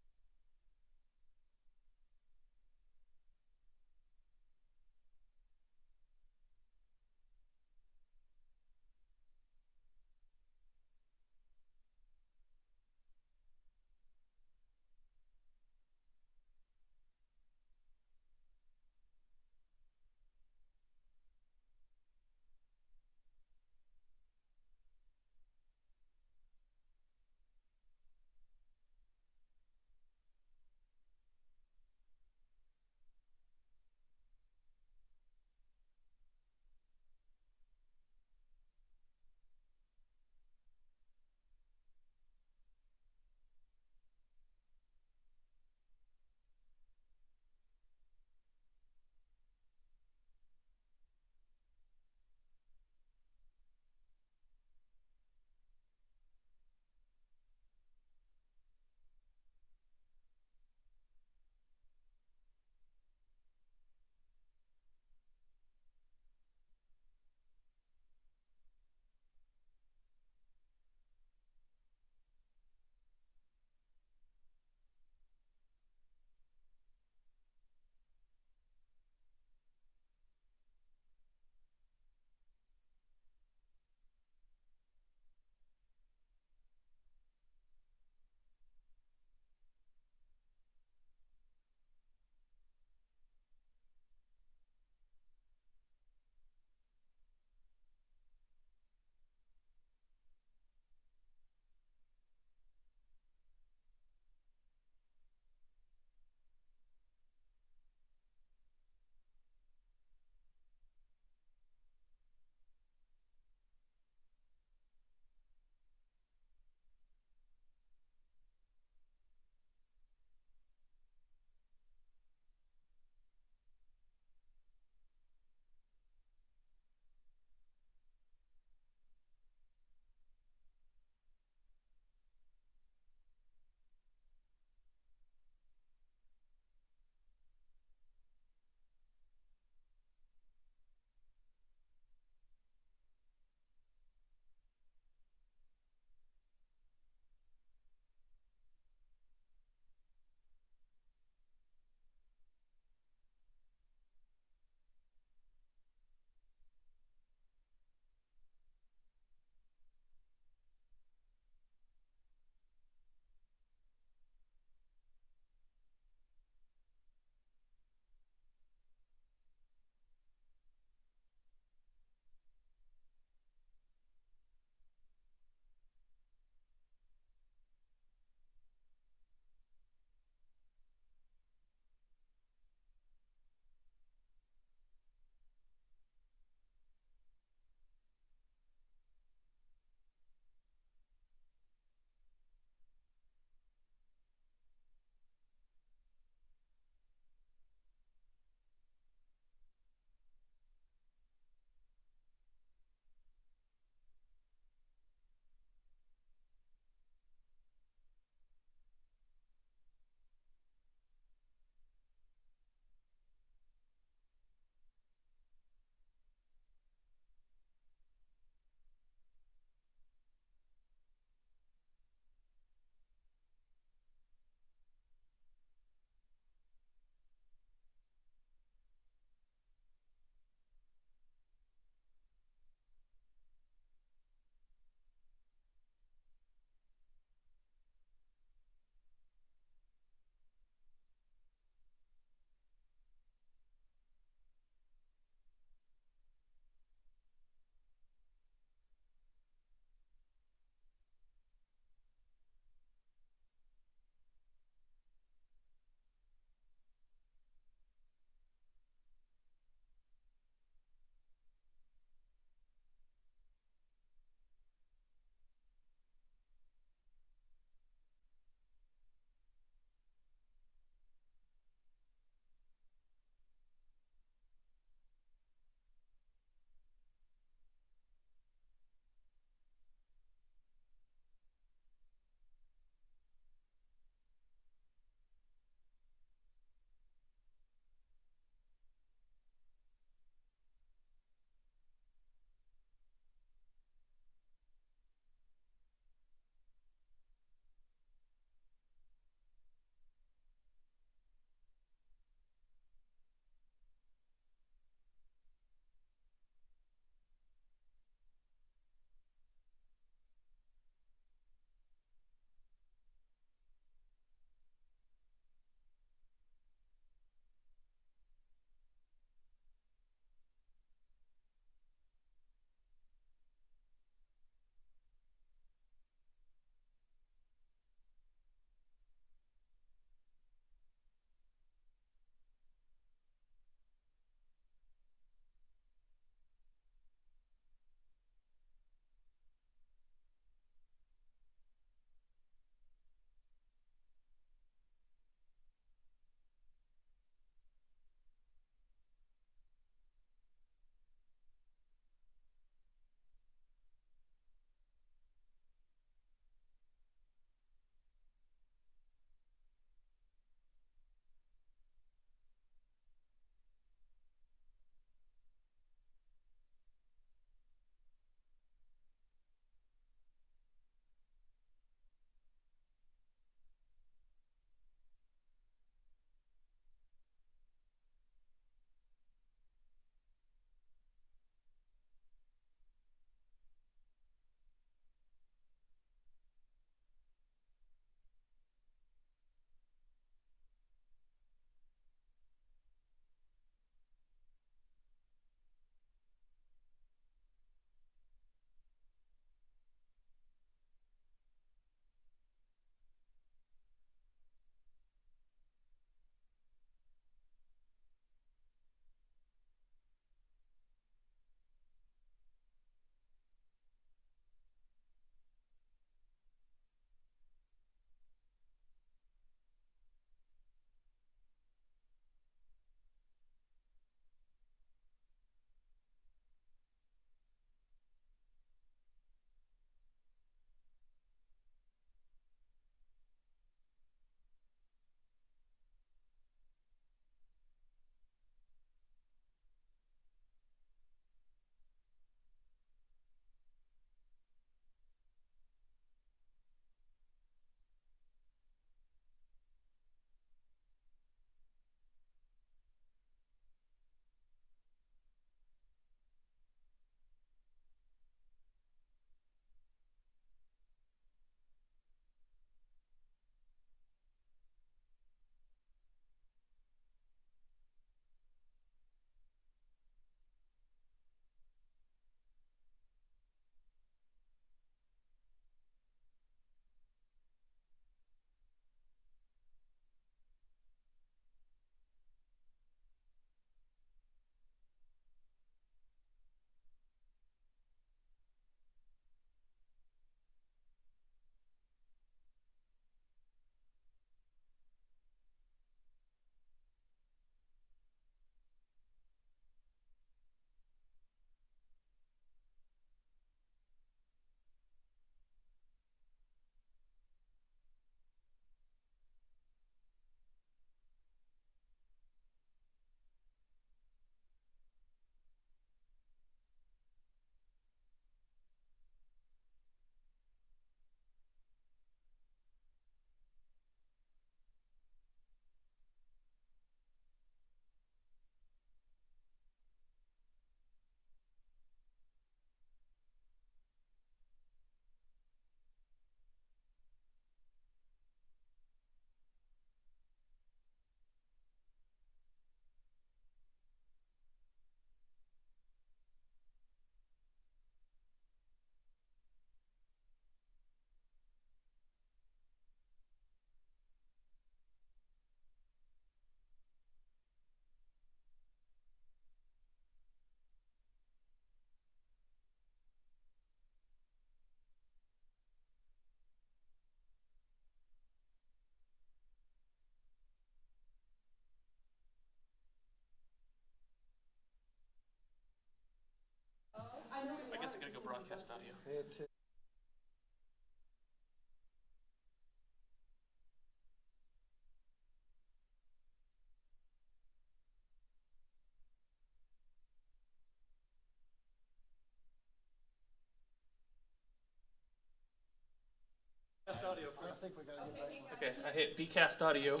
Okay, I hit Bcast audio.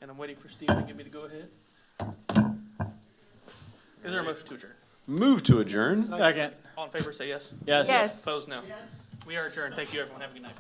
And I'm waiting for Steve to give me the go-ahead. Is there a motion to adjourn? Move to adjourn. Second. All in favor, say yes. Yes. Yes. Opposed, no. We are adjourned. Thank you, everyone. Have a good night.